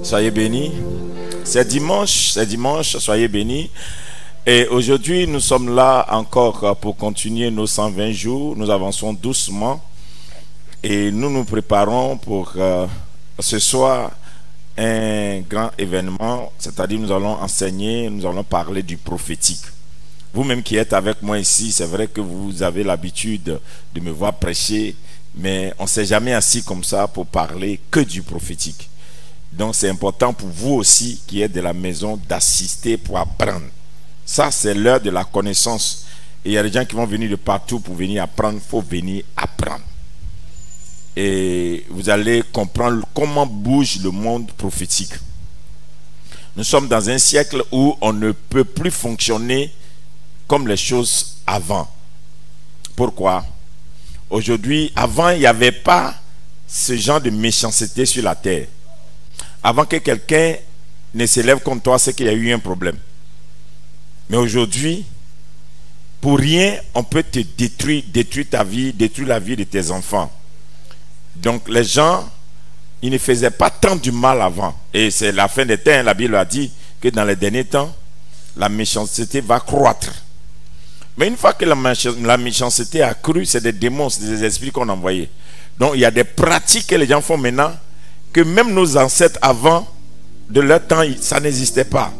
Soyez bénis. C'est dimanche, soyez bénis. Et aujourd'hui, nous sommes là encore pour continuer nos 120 jours. Nous avançons doucement et nous nous préparons pour ce soir un grand événement. C'est-à-dire, nous allons enseigner, nous allons parler du prophétique. Vous-même qui êtes avec moi ici, c'est vrai que vous avez l'habitude de me voir prêcher, mais on ne s'est jamais assis comme ça pour parler que du prophétique. Donc c'est important pour vous aussi qui êtes de la maison d'assister pour apprendre. Ça c'est l'heure de la connaissance. Et il y a des gens qui vont venir de partout pour venir apprendre. Il faut venir apprendre. Et vous allez comprendre comment bouge le monde prophétique. Nous sommes dans un siècle où on ne peut plus fonctionner comme les choses avant. Pourquoi? Aujourd'hui, avant, il n'y avait pas ce genre de méchanceté sur la terre. Avant que quelqu'un ne s'élève contre toi, c'est qu'il y a eu un problème. Mais aujourd'hui, pour rien, on peut te détruire ta vie, détruire la vie de tes enfants. Donc les gens, ils ne faisaient pas tant du mal avant. Et c'est la fin des temps, la Bible a dit que dans les derniers temps, la méchanceté va croître. Mais une fois que la méchanceté a cru, c'est des démons, c'est des esprits qu'on a envoyés. Donc il y a des pratiques que les gens font maintenant, que même nos ancêtres avant, de leur temps, ça n'existait pas.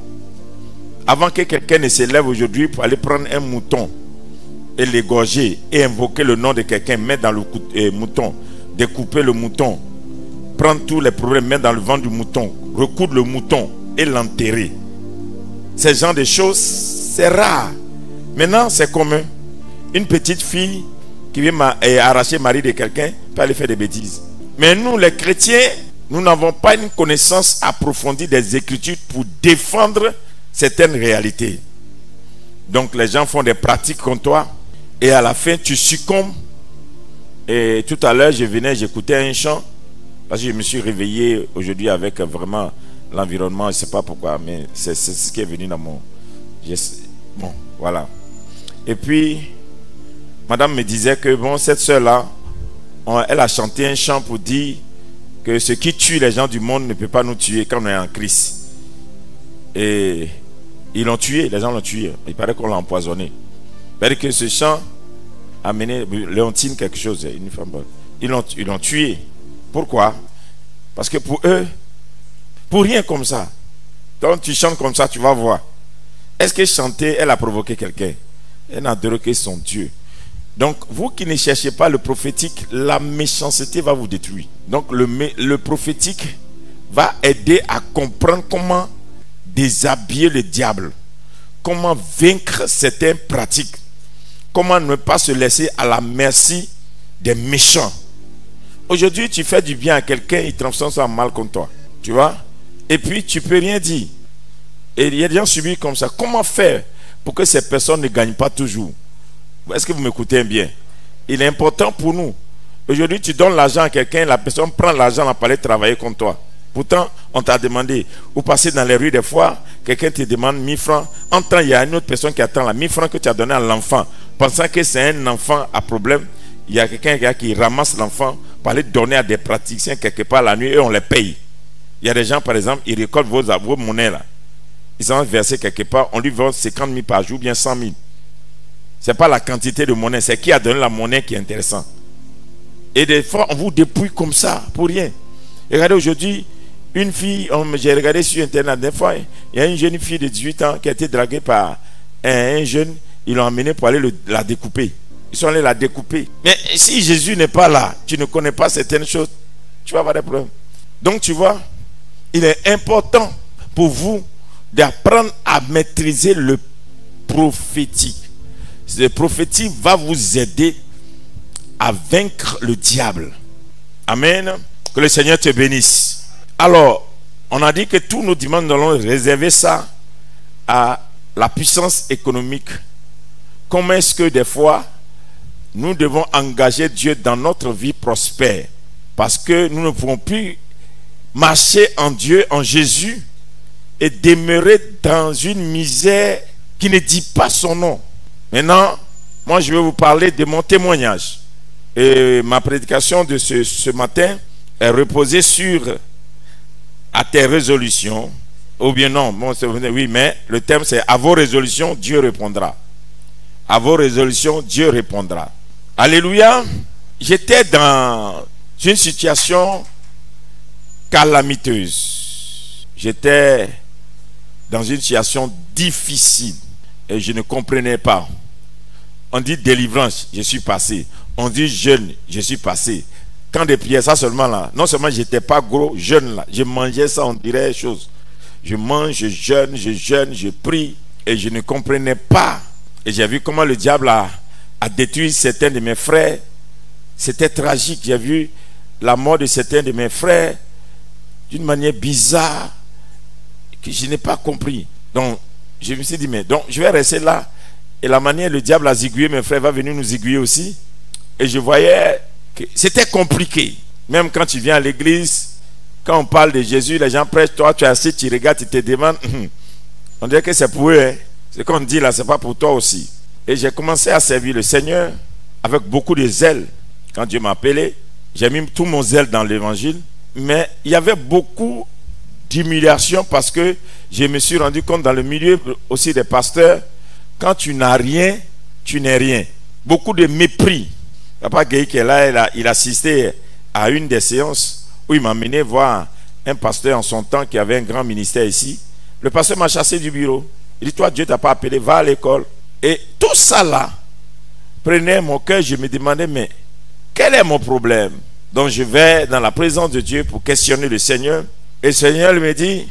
Avant que quelqu'un ne s'élève aujourd'hui pour aller prendre un mouton et l'égorger et invoquer le nom de quelqu'un, mettre dans le mouton, découper le mouton, prendre tous les problèmes, mettre dans le ventre du mouton, recoudre le mouton et l'enterrer. Ce genre de choses, c'est rare. Maintenant, c'est commun. Une petite fille qui vient arracher le mari de quelqu'un peut aller faire des bêtises. Mais nous, les chrétiens, nous n'avons pas une connaissance approfondie des Écritures pour défendre certaines réalités. Donc les gens font des pratiques contre toi et à la fin tu succombes. Et tout à l'heure j'écoutais un chant parce que je me suis réveillé aujourd'hui avec vraiment l'environnement, je ne sais pas pourquoi, mais c'est ce qui est venu dans mon... Bon, voilà. Et puis madame me disait que bon, cette soeur-là, elle a chanté un chant pour dire que ce qui tue les gens du monde ne peut pas nous tuer quand on est en Christ. Et ils l'ont tué, les gens l'ont tué. Il paraît qu'on l'a empoisonné. Il paraît que ce chant a mené Léontine quelque chose, une femme bonne. Ils l'ont tué. Pourquoi? Parce que pour eux, pour rien comme ça. Donc tu chantes comme ça, tu vas voir. Est-ce que chanter, elle a provoqué quelqu'un? Elle n'a adoré que son Dieu. Donc, vous qui ne cherchez pas le prophétique, la méchanceté va vous détruire. Donc, le prophétique va aider à comprendre comment déshabiller le diable, comment vaincre certaines pratiques, comment ne pas se laisser à la merci des méchants. Aujourd'hui, tu fais du bien à quelqu'un, il transforme ça en mal contre toi. Tu vois? Et puis, tu ne peux rien dire. Et il y a des gens subis comme ça. Comment faire pour que ces personnes ne gagnent pas toujours? Est-ce que vous m'écoutez bien? Il est important pour nous. Aujourd'hui, tu donnes l'argent à quelqu'un, la personne prend l'argent pour aller travailler contre toi. Pourtant, on t'a demandé, ou passer dans les rues des fois, quelqu'un te demande 1000 francs. En temps, il y a une autre personne qui attend la 1000 francs que tu as donné à l'enfant. Pensant que c'est un enfant à problème, il y a quelqu'un qui ramasse l'enfant pour aller donner à des praticiens quelque part la nuit et on les paye. Il y a des gens, par exemple, ils récoltent vos monnaies là. Ils s'en vont verser quelque part, on lui vend 50 000 par jour, bien 100 000. Ce n'est pas la quantité de monnaie, c'est qui a donné la monnaie qui est intéressant. Et des fois, on vous dépouille comme ça, pour rien. Regardez aujourd'hui, une fille, j'ai regardé sur Internet, des fois, il y a une jeune fille de 18 ans qui a été draguée par un jeune, ils l'ont emmenée pour aller la découper. Ils sont allés la découper. Mais si Jésus n'est pas là, tu ne connais pas certaines choses, tu vas avoir des problèmes. Donc tu vois, il est important pour vous d'apprendre à maîtriser le prophétique. Le prophétique va vous aider à vaincre le diable. Amen. Que le Seigneur te bénisse. Alors, on a dit que tous nos dimanches, nous allons réserver ça à la puissance économique. Comment est-ce que des fois, nous devons engager Dieu dans notre vie prospère? Parce que nous ne pouvons plus marcher en Dieu, en Jésus, et demeurer dans une misère qui ne dit pas son nom. Maintenant, moi je vais vous parler de mon témoignage. Et ma prédication de ce matin est reposée sur à tes résolutions, ou bien non, bon, oui, mais le thème c'est à vos résolutions, Dieu répondra. À vos résolutions, Dieu répondra. Alléluia. J'étais dans une situation calamiteuse. J'étais dans une situation difficile et je ne comprenais pas. On dit délivrance, je suis passé. On dit jeûne, je suis passé. Quand des prières, ça seulement là, non seulement j'étais pas gros, jeûne là, je mangeais ça, on dirait chose. Je mange, je jeûne, je prie et je ne comprenais pas. Et j'ai vu comment le diable a détruit certains de mes frères. C'était tragique. J'ai vu la mort de certains de mes frères d'une manière bizarre que je n'ai pas compris. Donc, je me suis dit, mais donc, je vais rester là. Et la manière le diable a zigouillé mes frères va venir nous zigouiller aussi. Et je voyais que c'était compliqué. Même quand tu viens à l'église, quand on parle de Jésus, les gens prêchent, toi, tu es assis, tu regardes, tu te demandes. On dirait que c'est pour eux. Hein. Ce qu'on dit là, c'est pas pour toi aussi. Et j'ai commencé à servir le Seigneur avec beaucoup de zèle. Quand Dieu m'a appelé, j'ai mis tout mon zèle dans l'évangile. Mais il y avait beaucoup d'humiliation parce que je me suis rendu compte dans le milieu aussi des pasteurs, quand tu n'as rien, tu n'es rien. Beaucoup de mépris. Papa Gueye qui est là, il assistait à une des séances où il m'a amené voir un pasteur en son temps qui avait un grand ministère ici. Le pasteur m'a chassé du bureau. Il dit, toi Dieu t'a pas appelé, va à l'école. Et tout ça là prenait mon cœur, je me demandais, mais quel est mon problème? Donc je vais dans la présence de Dieu pour questionner le Seigneur. Et le Seigneur me dit,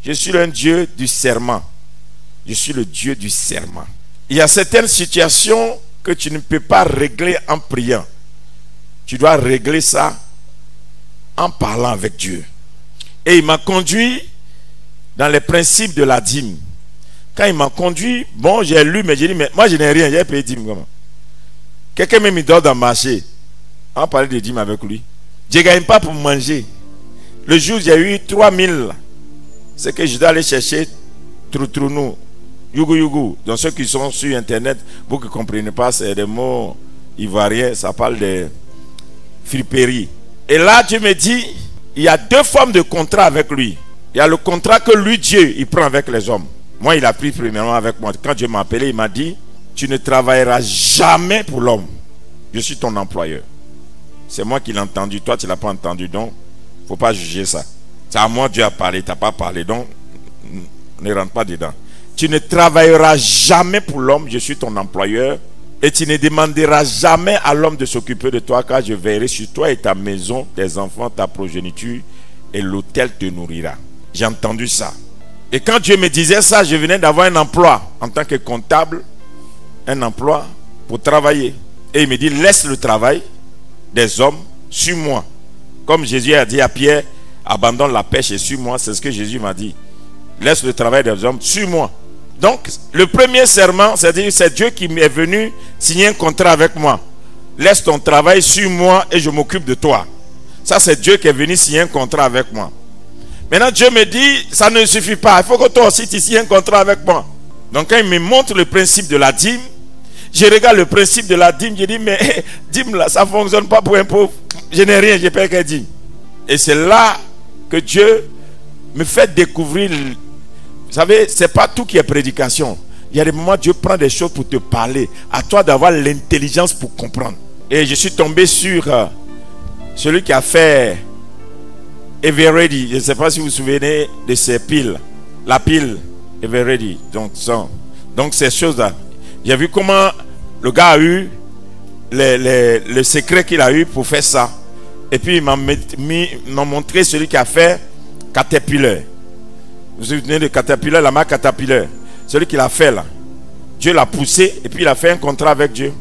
je suis un Dieu du serment. Je suis le Dieu du serment. Il y a certaines situations que tu ne peux pas régler en priant. Tu dois régler ça en parlant avec Dieu. Et il m'a conduit dans les principes de la dîme. Quand il m'a conduit, bon, j'ai lu, mais j'ai dit, mais moi je n'ai rien, j'ai payé dîme. Comment? Quelqu'un me donne dans le marché. On parlait de dîme avec lui. Je ne gagne pas pour manger. Le jour où j'ai eu 3000, c'est que je dois aller chercher Troutrounou, Yougou. Donc ceux qui sont sur internet, vous qui ne comprenez pas, c'est des mots ivoiriens, ça parle de friperie. Et là, Dieu me dit, il y a deux formes de contrat avec lui. Il y a le contrat que lui, Dieu, il prend avec les hommes. Moi, il a pris premièrement avec moi. Quand Dieu m'a appelé, il m'a dit, tu ne travailleras jamais pour l'homme. Je suis ton employeur. C'est moi qui l'ai entendu. Toi, tu ne l'as pas entendu. Donc, il ne faut pas juger ça. C'est à moi Dieu a parlé. Tu n'as pas parlé. Donc, ne rentre pas dedans. Tu ne travailleras jamais pour l'homme. Je suis ton employeur. Et tu ne demanderas jamais à l'homme de s'occuper de toi, car je veillerai sur toi et ta maison, tes enfants, ta progéniture, et l'autel te nourrira. J'ai entendu ça. Et quand Dieu me disait ça, je venais d'avoir un emploi en tant que comptable, un emploi pour travailler. Et il me dit, laisse le travail des hommes, suis-moi. Comme Jésus a dit à Pierre, abandonne la pêche et suis-moi. C'est ce que Jésus m'a dit. Laisse le travail des hommes, suis-moi. Donc, le premier serment, c'est-à-dire c'est Dieu qui m'est venu signer un contrat avec moi. Laisse ton travail, suis-moi et je m'occupe de toi. Ça, c'est Dieu qui est venu signer un contrat avec moi. Maintenant, Dieu me dit, ça ne suffit pas. Il faut que toi aussi, tu signes un contrat avec moi. Donc, quand il me montre le principe de la dîme, je regarde le principe de la dîme, je dis, mais dîme là, ça ne fonctionne pas pour un pauvre. Je n'ai rien, je paie que dîme. Et c'est là que Dieu me fait découvrir. Vous savez, ce n'est pas tout qui est prédication. Il y a des moments où Dieu prend des choses pour te parler. À toi d'avoir l'intelligence pour comprendre. Et je suis tombé sur celui qui a fait Everready. Je ne sais pas si vous vous souvenez de ces piles. La pile Everready. Donc ces choses-là. J'ai vu comment le gars a eu le secret qu'il a eu pour faire ça. Et puis il m'a montré celui qui a fait Caterpillar. Vous vous souvenez de Caterpillar, la marque Caterpillar. Celui qui l'a fait là. Dieu l'a poussé et puis il a fait un contrat avec Dieu.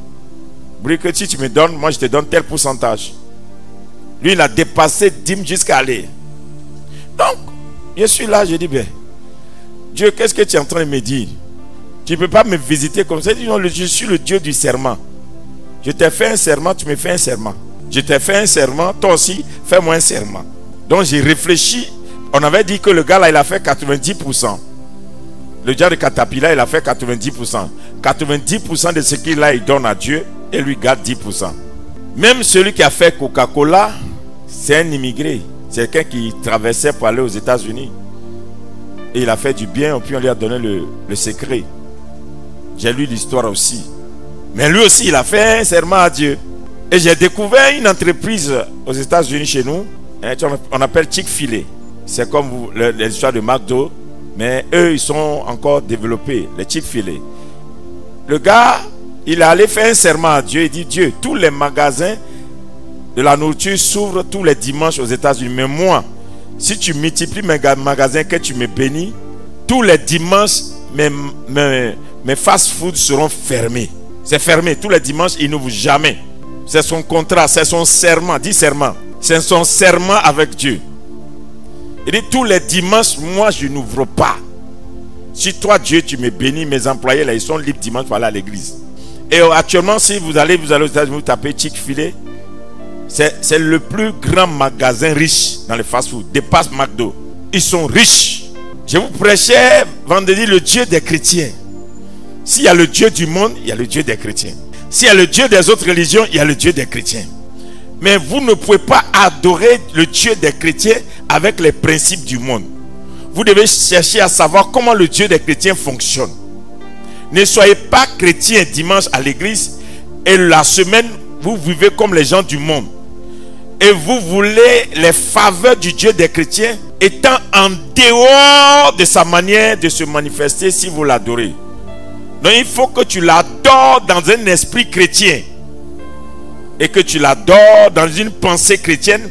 Vous que si tu me donnes, moi je te donne tel pourcentage. Lui il a dépassé 10 jusqu'à aller. Donc, je suis là, je dis, ben, Dieu, qu'est-ce que tu es en train de me dire? Tu ne peux pas me visiter comme ça. Il dit, non, je suis le Dieu du serment. Je t'ai fait un serment, tu me fais un serment. Je t'ai fait un serment, toi aussi, fais-moi un serment. Donc j'ai réfléchi. On avait dit que le gars là, il a fait 90%. Le gars de Caterpillar, il a fait 90%. 90% de ce qu'il a, il donne à Dieu et lui garde 10%. Même celui qui a fait Coca-Cola, c'est un immigré. C'est quelqu'un qui traversait pour aller aux États-Unis. Et il a fait du bien, et puis on lui a donné le secret. J'ai lu l'histoire aussi. Mais lui aussi, il a fait un serment à Dieu. Et j'ai découvert une entreprise aux États-Unis chez nous. On appelle Chick-fil-A. C'est comme l'histoire de McDo. Mais eux, ils sont encore développés, les Chick-fil-A. Le gars, il est allé faire un serment à Dieu. Il dit, Dieu, tous les magasins de la nourriture s'ouvrent tous les dimanches aux États-Unis. Mais moi, si tu multiplies mes magasins, que tu me bénis, tous les dimanches, mes fast-foods seront fermés. C'est fermé. Tous les dimanches, ils n'ouvrent jamais. C'est son contrat, c'est son serment. Dis serment. C'est son serment avec Dieu. Il dit, tous les dimanches, moi, je n'ouvre pas. Si toi, Dieu, tu me bénis, mes employés, là, ils sont libres dimanche pour aller à l'église. Et actuellement, si vous allez aux États-Unis, vous tapez Chick-fil-A, c'est le plus grand magasin riche dans les fast-food. Dépasse McDo. Ils sont riches. Je vous prêchais vendredi le Dieu des chrétiens. S'il y a le Dieu du monde, il y a le Dieu des chrétiens. S'il y a le Dieu des autres religions, il y a le Dieu des chrétiens. Mais vous ne pouvez pas adorer le Dieu des chrétiens avec les principes du monde. Vous devez chercher à savoir comment le Dieu des chrétiens fonctionne. Ne soyez pas chrétien dimanche à l'église et la semaine, vous vivez comme les gens du monde. Et vous voulez les faveurs du Dieu des chrétiens étant en dehors de sa manière de se manifester si vous l'adorez. Donc il faut que tu l'adores dans un esprit chrétien. Et que tu l'adores dans une pensée chrétienne.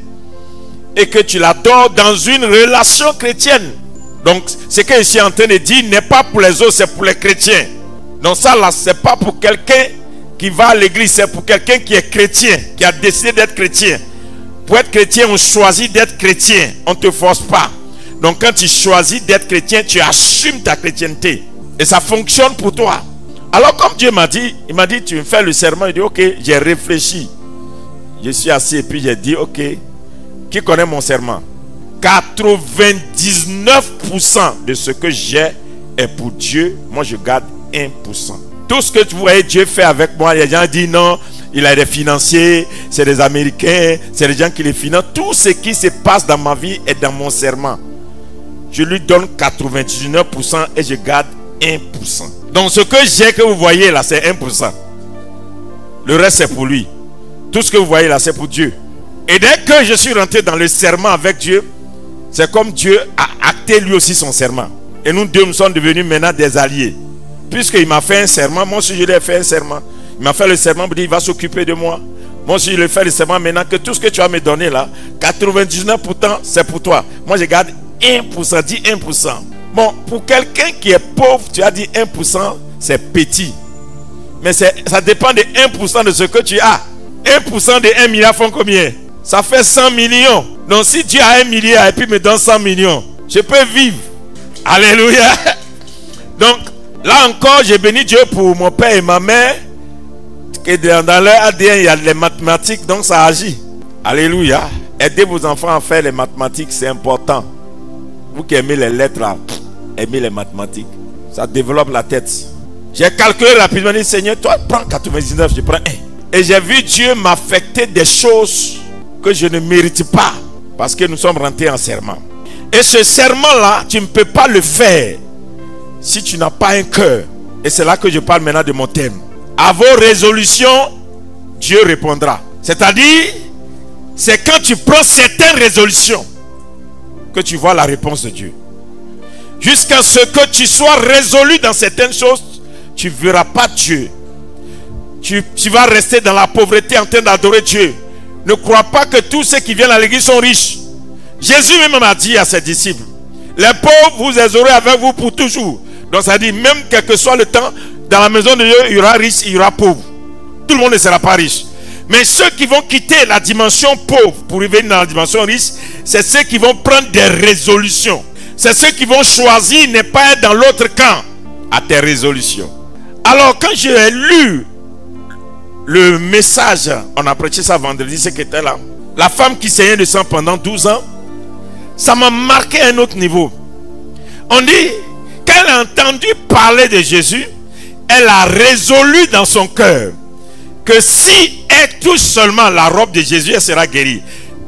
Et que tu l'adores dans une relation chrétienne. Donc ce que je suis en train de dire n'est pas pour les autres, c'est pour les chrétiens. Donc ça là, c'est pas pour quelqu'un qui va à l'église, c'est pour quelqu'un qui est chrétien, qui a décidé d'être chrétien. Pour être chrétien, on choisit d'être chrétien. On ne te force pas. Donc quand tu choisis d'être chrétien, tu assumes ta chrétienté. Et ça fonctionne pour toi. Alors comme Dieu m'a dit, il m'a dit, tu me fais le serment. Il dit, ok, j'ai réfléchi. Je suis assis et puis j'ai dit, ok, qui connaît mon serment? 99% de ce que j'ai est pour Dieu. Moi, je garde 1%. Tout ce que tu voyais Dieu faire avec moi, les gens disent non, il a des financiers, c'est des Américains, c'est les gens qui les financent. Tout ce qui se passe dans ma vie est dans mon serment. Je lui donne 99% et je garde 1%. Donc ce que j'ai que vous voyez là, c'est 1%. Le reste c'est pour lui. Tout ce que vous voyez là, c'est pour Dieu. Et dès que je suis rentré dans le serment avec Dieu, c'est comme Dieu a acté lui aussi son serment. Et nous deux, nous sommes devenus maintenant des alliés. Puisqu'il m'a fait un serment, moi aussi je lui ai fait un serment. Il m'a fait le serment pour dire il va s'occuper de moi. Moi aussi je lui ai fait le serment maintenant que tout ce que tu vas me donner là, 99% c'est pour toi. Moi je garde 1%, dis 1%. Bon, pour quelqu'un qui est pauvre, tu as dit 1%, c'est petit. Mais ça dépend de 1% de ce que tu as. 1% de 1 milliard font combien? Ça fait 100 millions. Donc si Dieu a 1 milliard et puis me donne 100 millions, je peux vivre. Alléluia. Donc là encore, j'ai béni Dieu pour mon père et ma mère. Que dans leur ADN, il y a les mathématiques, donc ça agit. Alléluia. Aidez vos enfants à faire les mathématiques, c'est important. Vous qui aimez les lettres, là, aimez les mathématiques. Ça développe la tête. J'ai calculé rapidement, dit Seigneur, toi prends 99, je prends 1. Et j'ai vu Dieu m'affecter des choses que je ne mérite pas. Parce que nous sommes rentrés en serment. Et ce serment-là, tu ne peux pas le faire si tu n'as pas un cœur. Et c'est là que je parle maintenant de mon thème. À vos résolutions, Dieu répondra. C'est-à-dire, c'est quand tu prends certaines résolutions que tu vois la réponse de Dieu. Jusqu'à ce que tu sois résolu dans certaines choses, tu ne verras pas Dieu. Tu vas rester dans la pauvreté en train d'adorer Dieu. Ne crois pas que tous ceux qui viennent à l'église sont riches. Jésus même a dit à ses disciples, les pauvres vous aurez avec vous pour toujours. Donc ça dit, même quel que soit le temps, dans la maison de Dieu, il y aura riche, il y aura pauvre. Tout le monde ne sera pas riche. Mais ceux qui vont quitter la dimension pauvre pour revenir dans la dimension riche, c'est ceux qui vont prendre des résolutions. C'est ceux qui vont choisir ne pas être dans l'autre camp à tes résolutions. Alors quand j'ai lu le message, on a prêché ça vendredi, c'est qui était là. La femme qui saignait de sang pendant 12 ans, ça m'a marqué à un autre niveau. On dit, quand elle a entendu parler de Jésus, elle a résolu dans son cœur que si elle touche seulement la robe de Jésus, elle sera guérie.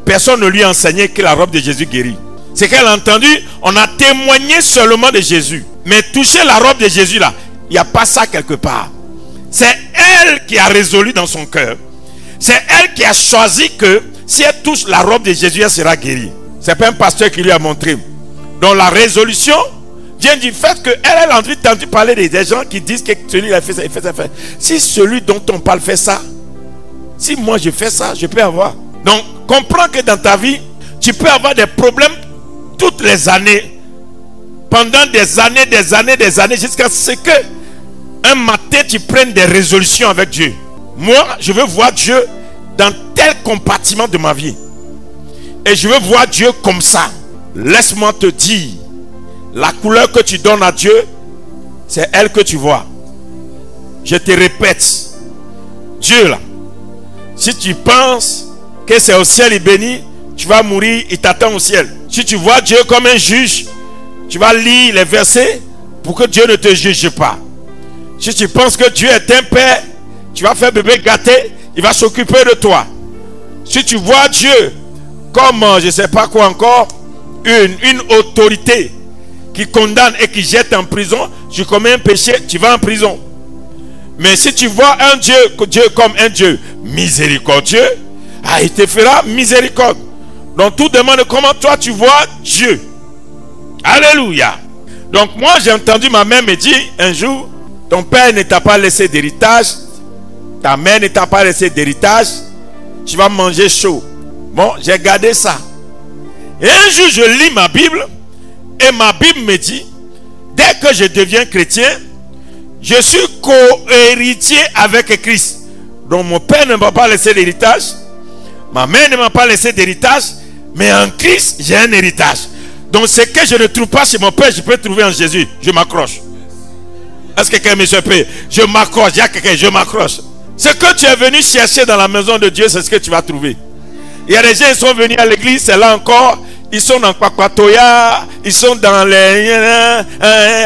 personne ne lui a enseigné que la robe de Jésus guérit. C'est qu'elle a entendu, on a témoigné seulement de Jésus. Mais toucher la robe de Jésus là, il n'y a pas ça quelque part. C'est elle qui a résolu dans son cœur. C'est elle qui a choisi que si elle touche la robe de Jésus, elle sera guérie. C'est pas un pasteur qui lui a montré. Donc la résolution vient du fait qu'elle a entendu parler des gens qui disent que celui a fait ça, il fait ça, il fait. Si celui dont on parle fait ça, si moi je fais ça, je peux avoir. Donc comprends que dans ta vie, tu peux avoir des problèmes toutes les années. Pendant des années, jusqu'à ce que un matin tu prennes des résolutions avec Dieu. Moi, je veux voir Dieu dans tel compartiment de ma vie. Et je veux voir Dieu comme ça. Laisse-moi te dire, la couleur que tu donnes à Dieu, c'est elle que tu vois. Je te répète, Dieu là, si tu penses que c'est au ciel il bénit, tu vas mourir, il t'attend au ciel. Si tu vois Dieu comme un juge, tu vas lire les versets pour que Dieu ne te juge pas. Si tu penses que Dieu est un père, tu vas faire bébé gâté, il va s'occuper de toi. Si tu vois Dieu comme, je ne sais pas quoi encore, une autorité qui condamne et qui jette en prison, tu commets un péché, tu vas en prison. Mais si tu vois un Dieu comme un Dieu miséricordieux, il te fera miséricorde. Donc tout demande comment toi tu vois Dieu. Alléluia. Donc moi j'ai entendu ma mère me dire un jour, ton père ne t'a pas laissé d'héritage, ta mère ne t'a pas laissé d'héritage, tu vas manger chaud. Bon, j'ai gardé ça. Et un jour je lis ma Bible et ma Bible me dit, dès que je deviens chrétien, je suis co-héritier avec Christ. Donc mon père ne m'a pas laissé d'héritage, ma mère ne m'a pas laissé d'héritage, mais en Christ j'ai un héritage. Donc ce que je ne trouve pas chez mon père, je peux trouver en Jésus. Je m'accroche. Est-ce que quelqu'un me surprend? Je m'accroche. Il y a quelqu'un, je m'accroche. Ce que tu es venu chercher dans la maison de Dieu, c'est ce que tu vas trouver. Il y a des gens qui sont venus à l'église, c'est là encore. Ils sont dans Kwakwatoya, ils sont dans les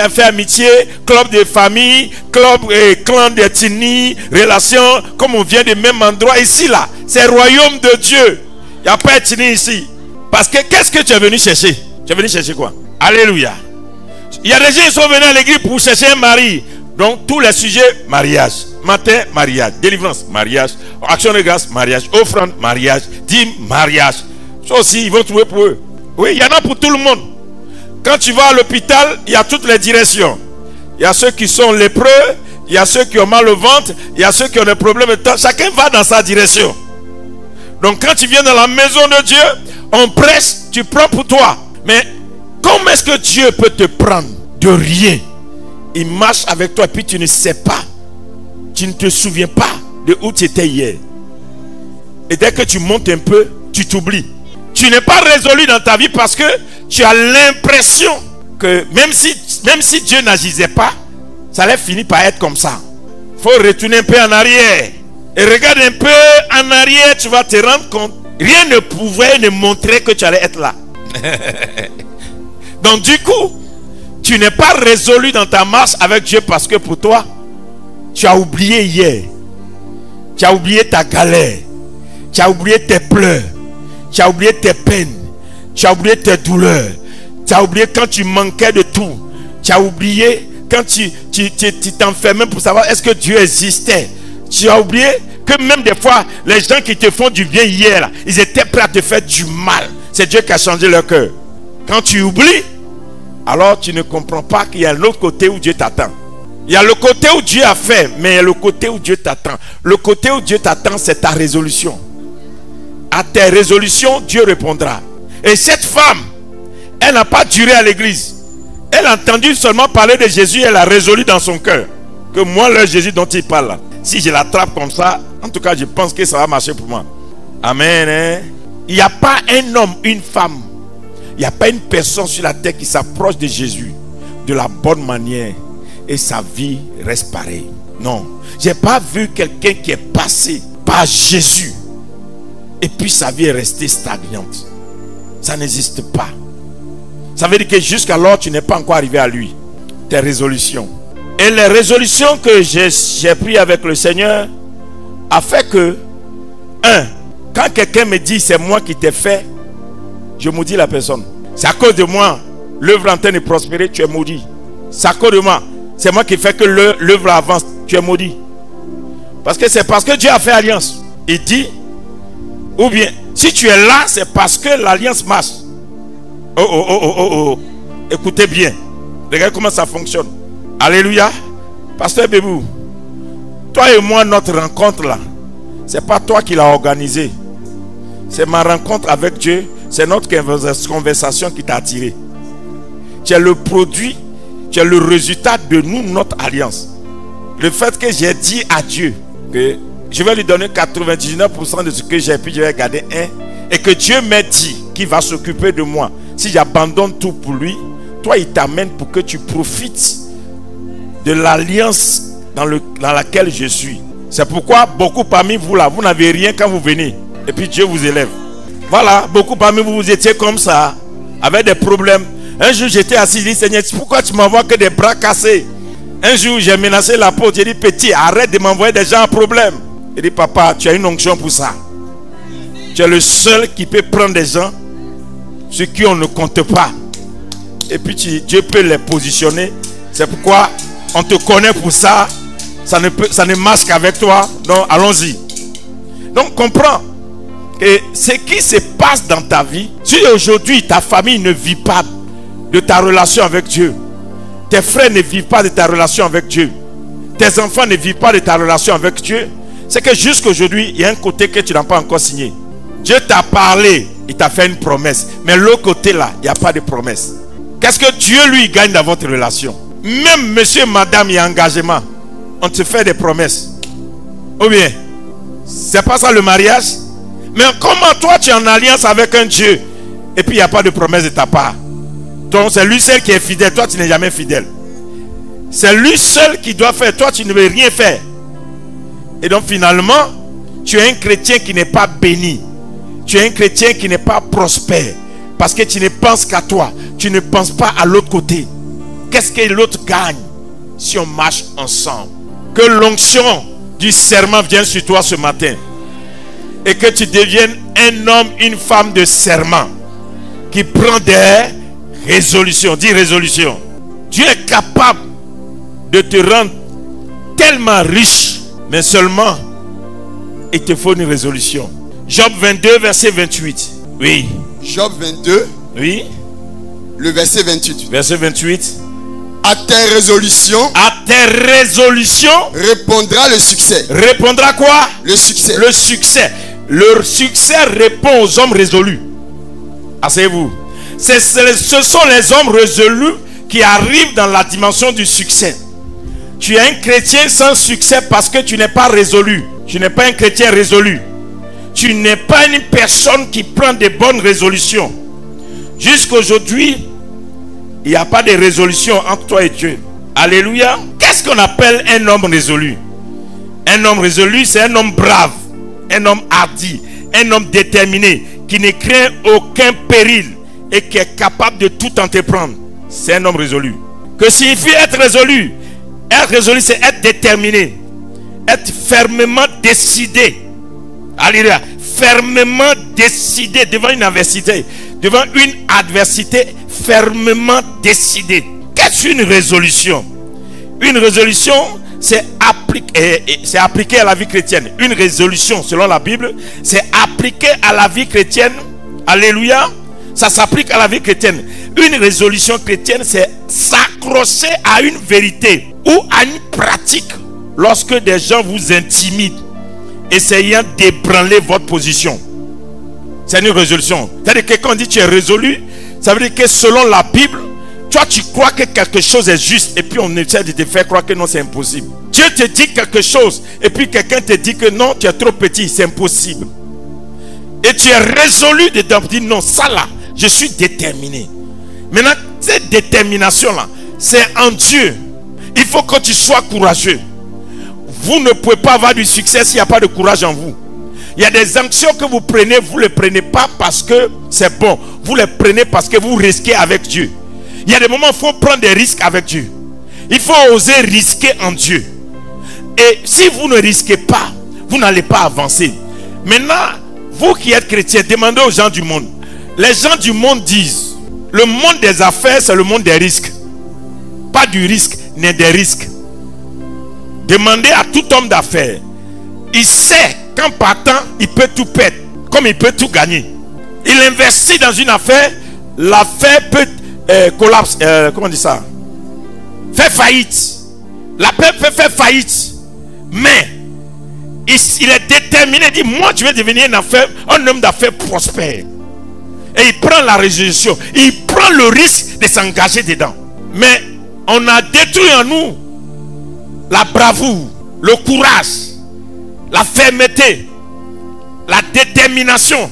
affaires amitié, club de famille, club et clan d'ethnie, relations, comme on vient du même endroit. Ici là, c'est le royaume de Dieu. Il n'y a pas d'ethnie ici. Parce que qu'est-ce que tu es venu chercher? Tu es venu chercher quoi? Alléluia. Il y a des gens qui sont venus à l'église pour chercher un mari. Donc tous les sujets, mariage. Matin, mariage. Délivrance, mariage. Action de grâce, mariage. Offrande, mariage. Dîme, mariage. Ça aussi, ils vont trouver pour eux. Oui, il y en a pour tout le monde. Quand tu vas à l'hôpital, il y a toutes les directions. Il y a ceux qui sont lépreux, il y a ceux qui ont mal au ventre, il y a ceux qui ont des problèmes de temps. Chacun va dans sa direction. Donc quand tu viens dans la maison de Dieu, on prêche, tu prends pour toi. Mais comment est-ce que Dieu peut te prendre de rien? Il marche avec toi et puis tu ne sais pas. Tu ne te souviens pas de où tu étais hier. Et dès que tu montes un peu, tu t'oublies. Tu n'es pas résolu dans ta vie parce que tu as l'impression que même si Dieu n'agissait pas, ça allait finir par être comme ça. Il faut retourner un peu en arrière. Et regarde un peu en arrière, tu vas te rendre compte. Rien ne pouvait ne montrer que tu allais être là. Donc du coup, tu n'es pas résolu dans ta marche avec Dieu parce que pour toi, tu as oublié hier. Tu as oublié ta galère. Tu as oublié tes pleurs. Tu as oublié tes peines. Tu as oublié tes douleurs. Tu as oublié quand tu manquais de tout. Tu as oublié quand tu t'enfermais pour savoir est-ce que Dieu existait. Tu as oublié que même des fois, les gens qui te font du bien hier, là, ils étaient prêts à te faire du mal. C'est Dieu qui a changé leur cœur. Quand tu oublies, alors tu ne comprends pas qu'il y a l'autre côté où Dieu t'attend. Il y a le côté où Dieu a fait, mais il y a le côté où Dieu t'attend. Le côté où Dieu t'attend, c'est ta résolution. À tes résolutions, Dieu répondra. Et cette femme, elle n'a pas duré à l'église. Elle a entendu seulement parler de Jésus, elle a résolu dans son cœur que moi, le Jésus dont il parle, si je l'attrape comme ça, en tout cas, je pense que ça va marcher pour moi. Amen. Hein? Il n'y a pas un homme, une femme, il n'y a pas une personne sur la terre qui s'approche de Jésus de la bonne manière et sa vie reste pareille. Non, je n'ai pas vu quelqu'un qui est passé par Jésus et puis sa vie est restée stagnante. Ça n'existe pas. Ça veut dire que jusqu'alors tu n'es pas encore arrivé à lui. Tes résolutions. Et les résolutions que j'ai prises avec le Seigneur a fait que, Quand quelqu'un me dit c'est moi qui t'ai fait, je maudis la personne. C'est à cause de moi, l'œuvre est en train de prospérer, tu es maudit. C'est à cause de moi, c'est moi qui fais que l'œuvre avance, tu es maudit. Parce que c'est parce que Dieu a fait alliance. Il dit, ou bien, si tu es là, c'est parce que l'alliance marche. Oh. Écoutez bien. Regardez comment ça fonctionne. Alléluia. Pasteur Bébou, toi et moi, notre rencontre là, c'est pas toi qui l'as organisée. C'est ma rencontre avec Dieu. C'est notre conversation qui t'a attiré. Tu es le produit, tu es le résultat de notre alliance. Le fait que j'ai dit à Dieu que je vais lui donner 99% de ce que j'ai, puis je vais garder 1. Et que Dieu m'a dit qu'il va s'occuper de moi. Si j'abandonne tout pour lui, toi il t'amène pour que tu profites de l'alliance dans laquelle je suis. C'est pourquoi beaucoup parmi vous là, vous n'avez rien quand vous venez. Et puis Dieu vous élève. Voilà, beaucoup parmi vous, vous étiez comme ça, avec des problèmes. Un jour j'étais assis, je dis Seigneur, pourquoi tu m'envoies que des bras cassés? Un jour j'ai menacé l'apôtre, j'ai dit petit, arrête de m'envoyer des gens en problème. Il dit papa, tu as une onction pour ça. Tu es le seul qui peut prendre des gens sur qui on ne compte pas. Et puis Dieu peut les positionner. C'est pourquoi on te connaît pour ça. Ça ne marche qu'avec toi. Donc allons-y. Donc comprends que ce qui se passe dans ta vie, si aujourd'hui ta famille ne vit pas de ta relation avec Dieu, tes frères ne vivent pas de ta relation avec Dieu, tes enfants ne vivent pas de ta relation avec Dieu, c'est que jusqu'aujourd'hui, il y a un côté que tu n'as pas encore signé. Dieu t'a parlé, il t'a fait une promesse. Mais l'autre côté là, il n'y a pas de promesse. Qu'est-ce que Dieu lui gagne dans votre relation? Même monsieur, madame, il y a engagement. On te fait des promesses. Ou bien, c'est pas ça le mariage? Mais comment toi tu es en alliance avec un Dieu et puis il n'y a pas de promesse de ta part? Donc c'est lui seul qui est fidèle, toi tu n'es jamais fidèle. C'est lui seul qui doit faire, toi tu ne veux rien faire. Et donc finalement, tu es un chrétien qui n'est pas béni. Tu es un chrétien qui n'est pas prospère. Parce que tu ne penses qu'à toi. Tu ne penses pas à l'autre côté. Qu'est-ce que l'autre gagne si on marche ensemble? Que l'onction du serment vienne sur toi ce matin. Et que tu deviennes un homme, une femme de serment. Qui prend des résolutions. Dis résolution. Dieu est capable de te rendre tellement riche. Mais seulement, il te faut une résolution. Job 22, verset 28. Oui. Job 22. Oui. Le verset 28. Verset 28. À tes résolutions. À tes résolutions. Répondra le succès. Répondra quoi? Le succès. Le succès. Le succès répond aux hommes résolus. Asseyez-vous. Ce sont les hommes résolus qui arrivent dans la dimension du succès. Tu es un chrétien sans succès parce que tu n'es pas résolu. Tu n'es pas un chrétien résolu. Tu n'es pas une personne qui prend de bonnes résolutions. Jusqu'aujourd'hui, il n'y a pas de résolution entre toi et Dieu. Alléluia. Qu'est-ce qu'on appelle un homme résolu? Un homme résolu, c'est un homme brave, un homme hardi, un homme déterminé, qui ne craint aucun péril et qui est capable de tout entreprendre. C'est un homme résolu. Que signifie être résolu? Être résolu, c'est être déterminé, être fermement décidé. Alléluia. Fermement décidé devant une adversité. Devant une adversité, fermement décidé. Qu'est-ce qu'une résolution? Une résolution, c'est appliqué à la vie chrétienne. Une résolution, selon la Bible, c'est appliqué à la vie chrétienne. Alléluia. Ça s'applique à la vie chrétienne. Une résolution chrétienne, c'est s'accrocher à une vérité ou à une pratique lorsque des gens vous intimident, essayant d'ébranler votre position. C'est une résolution. C'est-à-dire que quand on dit tu es résolu, ça veut dire que selon la Bible, toi tu crois que quelque chose est juste et puis on essaie de te faire croire que non, c'est impossible. Dieu te dit quelque chose et puis quelqu'un te dit que non, tu es trop petit, c'est impossible. Et tu es résolu de dire non, ça là, je suis déterminé. Maintenant, cette détermination là, c'est en Dieu. Il faut que tu sois courageux. Vous ne pouvez pas avoir du succès s'il n'y a pas de courage en vous. Il y a des actions que vous prenez, vous ne les prenez pas parce que c'est bon. Vous les prenez parce que vous risquez avec Dieu. Il y a des moments où il faut prendre des risques avec Dieu. Il faut oser risquer en Dieu. Et si vous ne risquez pas, vous n'allez pas avancer. Maintenant, Vous qui êtes chrétiens, demandez aux gens du monde. Les gens du monde disent, le monde des affaires, c'est le monde des risques. Pas du risque, mais des risques. Demandez à tout homme d'affaires. Il sait qu'en partant, il peut tout perdre, comme il peut tout gagner. Il investit dans une affaire, l'affaire peut collapse, comment on dit ça? Faire faillite. L'affaire peut faire faillite. Mais il est déterminé, il dit, moi je vais devenir un homme d'affaires prospère. Et il prend la résolution, il prend le risque de s'engager dedans. Mais on a détruit en nous la bravoure, le courage, la fermeté, la détermination.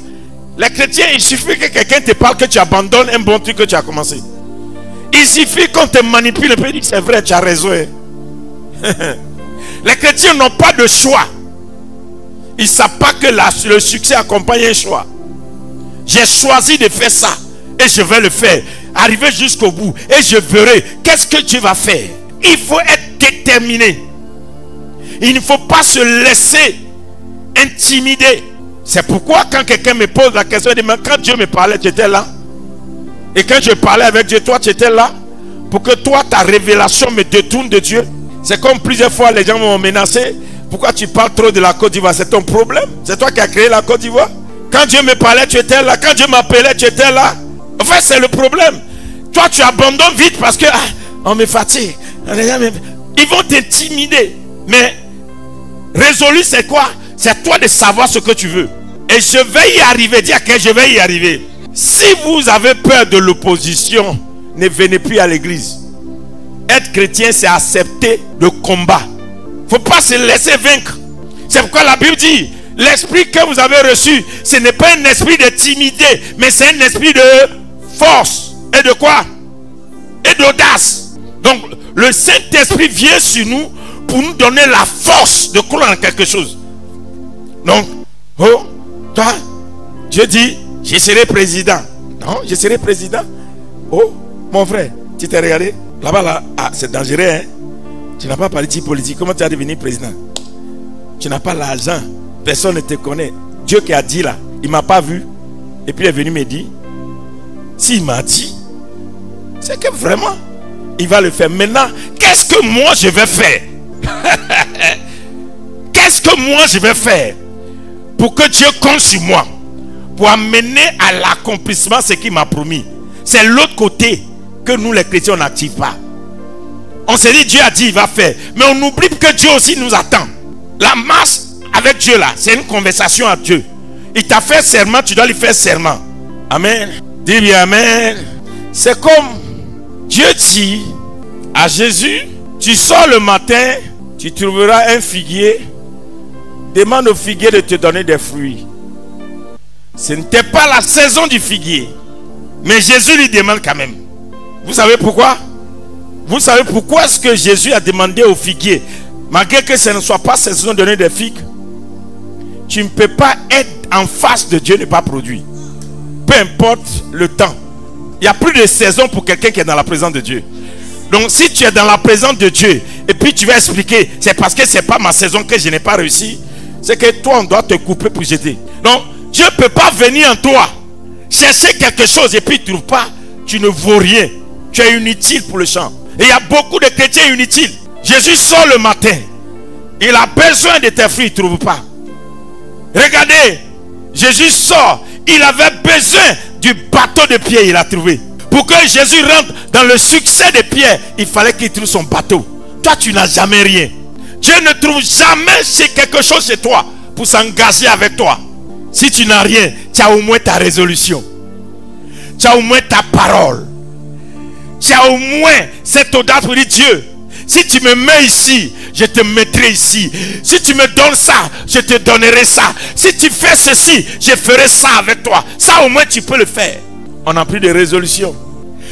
Les chrétiens, il suffit que quelqu'un te parle, que tu abandonnes un bon truc que tu as commencé. Il suffit qu'on te manipule et puis dire c'est vrai, tu as raison. Les chrétiens n'ont pas de choix. Ils ne savent pas que le succès accompagne un choix. J'ai choisi de faire ça et je vais le faire. Arriver jusqu'au bout et je verrai qu'est-ce que Dieu va faire. Il faut être déterminé. Il ne faut pas se laisser intimider. C'est pourquoi quand quelqu'un me pose la question, il dit, mais quand Dieu me parlait, tu étais là. Et quand je parlais avec Dieu, toi tu étais là. Pour que toi, ta révélation me détourne de Dieu. C'est comme plusieurs fois les gens m'ont menacé. Pourquoi tu parles trop de la Côte d'Ivoire? C'est ton problème. C'est toi qui as créé la Côte d'Ivoire. Quand Dieu me parlait, tu étais là. Quand Dieu m'appelait, tu étais là. En fait, c'est le problème. Toi, tu abandonnes vite parce que on me fatigue. Ils vont t'intimider. Mais résolu, c'est quoi? C'est toi de savoir ce que tu veux. Et je vais y arriver. Dis à quelqu'un, je vais y arriver. Si vous avez peur de l'opposition, ne venez plus à l'église. Être chrétien, c'est accepter le combat. Il ne faut pas se laisser vaincre. C'est pourquoi la Bible dit, l'esprit que vous avez reçu, ce n'est pas un esprit de timidité, mais c'est un esprit de force. Et de quoi? Et d'audace. Donc, le Saint-Esprit vient sur nous pour nous donner la force de croire en quelque chose. Donc, oh, toi, Dieu dit, je serai président. Non, je serai président. Oh, mon frère, tu t'es regardé? Là-bas, là, c'est dangereux, hein? Tu n'as pas parti politique. Comment tu vas devenir président? Tu n'as pas l'argent. Personne ne te connaît. Dieu qui a dit là, il ne m'a pas vu. Et puis il est venu me dire, s'il m'a dit, c'est que vraiment, il va le faire. Maintenant, qu'est-ce que moi je vais faire? Qu'est-ce que moi je vais faire pour que Dieu compte sur moi? Pour amener à l'accomplissement ce qu'il m'a promis. C'est l'autre côté que nous les chrétiens on n'active pas. On se dit Dieu a dit il va faire. Mais on oublie que Dieu aussi nous attend. La marche avec Dieu là, c'est une conversation à Dieu. Il t'a fait serment, tu dois lui faire serment. Amen. Dis bien amen. C'est comme Dieu dit à Jésus, tu sors le matin, tu trouveras un figuier. Demande au figuier de te donner des fruits. Ce n'était pas la saison du figuier. Mais Jésus lui demande quand même. Vous savez pourquoi? Vous savez pourquoi est-ce que Jésus a demandé au figuier, malgré que ce ne soit pas saison de donner des figues? Tu ne peux pas être en face de Dieu et ne pas produire. Peu importe le temps. Il n'y a plus de saison pour quelqu'un qui est dans la présence de Dieu. Donc si tu es dans la présence de Dieu et puis tu vas expliquer, c'est parce que ce n'est pas ma saison que je n'ai pas réussi. C'est que toi on doit te couper pour jeter. Donc Dieu ne peut pas venir en toi, chercher quelque chose et puis tu ne trouves pas, tu ne vaux rien. Tu es inutile pour le champ. Et il y a beaucoup de chrétiens inutiles. Jésus sort le matin. Il a besoin de tes fruits, il ne trouve pas. Regardez, Jésus sort. Il avait besoin du bateau de Pierre, il a trouvé. Pour que Jésus rentre dans le succès de Pierre, il fallait qu'il trouve son bateau. Toi, tu n'as jamais rien. Dieu ne trouve jamais quelque chose chez toi pour s'engager avec toi. Si tu n'as rien, tu as au moins ta résolution. Tu as au moins ta parole. Tu as au moins cette audace pour dire Dieu, si tu me mets ici, je te mettrai ici. Si tu me donnes ça, je te donnerai ça. Si tu fais ceci, je ferai ça avec toi. Ça au moins tu peux le faire. On n'a plus de résolution.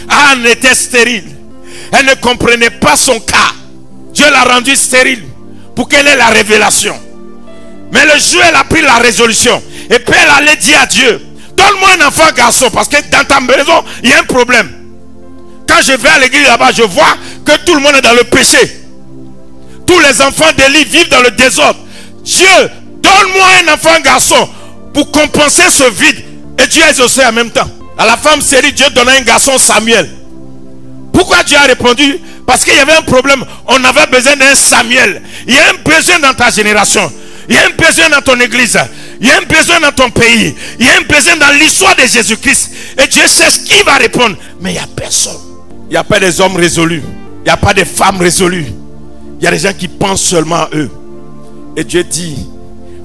Anne était stérile. Elle ne comprenait pas son cas. Dieu l'a rendue stérile pour qu'elle ait la révélation. Mais le jour elle a pris la résolution, et puis elle allait dire à Dieu, donne-moi un enfant garçon, parce que dans ta maison il y a un problème. Quand je vais à l'église là-bas, je vois que tout le monde est dans le péché. Tous les enfants d'Élie vivent dans le désordre. Dieu, donne-moi un enfant garçon pour compenser ce vide. Et Dieu a exaucé en même temps. À la femme stérile, Dieu donna un garçon, Samuel. Pourquoi Dieu a répondu? Parce qu'il y avait un problème. On avait besoin d'un Samuel. Il y a un besoin dans ta génération. Il y a un besoin dans ton église. Il y a un besoin dans ton pays. Il y a un besoin dans l'histoire de Jésus-Christ. Et Dieu sait ce qui va répondre. Mais il n'y a personne. Il n'y a pas des hommes résolus. Il n'y a pas des femmes résolues. Il y a des gens qui pensent seulement à eux. Et Dieu dit,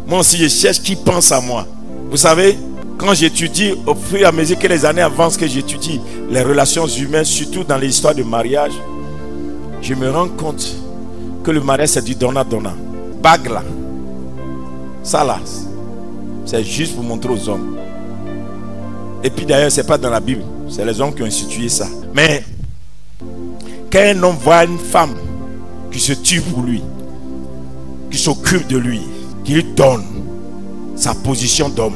moi aussi je cherche qui pense à moi. Vous savez, quand j'étudie, au fur et à mesure que les années avancent, que j'étudie les relations humaines, surtout dans l'histoire de mariage, je me rends compte que le mariage c'est du donnant-donnant. Bague là, ça là, c'est juste pour montrer aux hommes. Et puis d'ailleurs, c'est pas dans la Bible, c'est les hommes qui ont institué ça. Mais quand un homme voit une femme qui se tue pour lui, qui s'occupe de lui, qui lui donne sa position d'homme,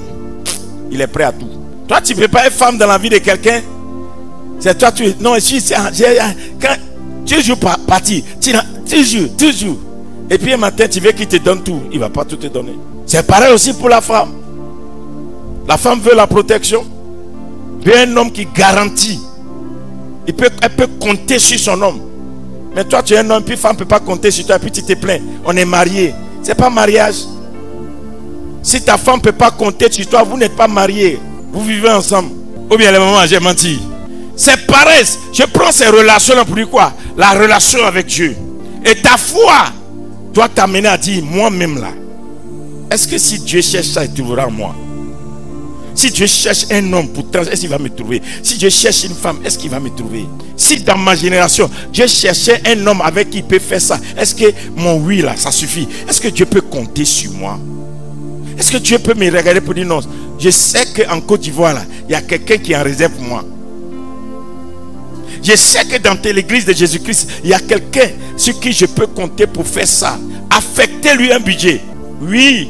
il est prêt à tout. Toi, tu ne peux pas être femme dans la vie de quelqu'un. C'est toi, tu... Non, quand tu joues parti, tu joues. Et puis un matin, tu veux qu'il te donne tout. Il ne va pas tout te donner. C'est pareil aussi pour la femme. La femme veut la protection. Veut un homme qui garantit. Elle peut compter sur son homme. Mais toi, tu es un homme, puis femme ne peut pas compter sur toi, puis tu te plains. On est mariés. Ce n'est pas mariage. Si ta femme ne peut pas compter sur toi, vous n'êtes pas mariés. Vous vivez ensemble. Ou bien les mamans, j'ai menti. C'est pareil. Je prends ces relations-là pour dire quoi? La relation avec Dieu. Et ta foi doit t'amener à dire, moi-même là, est-ce que si Dieu cherche ça, il trouvera moi? Si Dieu cherche un homme pour trans, est-ce qu'il va me trouver? Si Dieu cherche une femme, est-ce qu'il va me trouver? Si dans ma génération, Dieu cherchait un homme avec qui il peut faire ça, est-ce que mon oui là, ça suffit? Est-ce que Dieu peut compter sur moi? Est-ce que Dieu peut me regarder pour dire non? Je sais qu'en Côte d'Ivoire là, il y a quelqu'un qui est en réserve pour moi. Je sais que dans l'église de Jésus-Christ, il y a quelqu'un sur qui je peux compter pour faire ça. Affectez-lui un budget. Oui.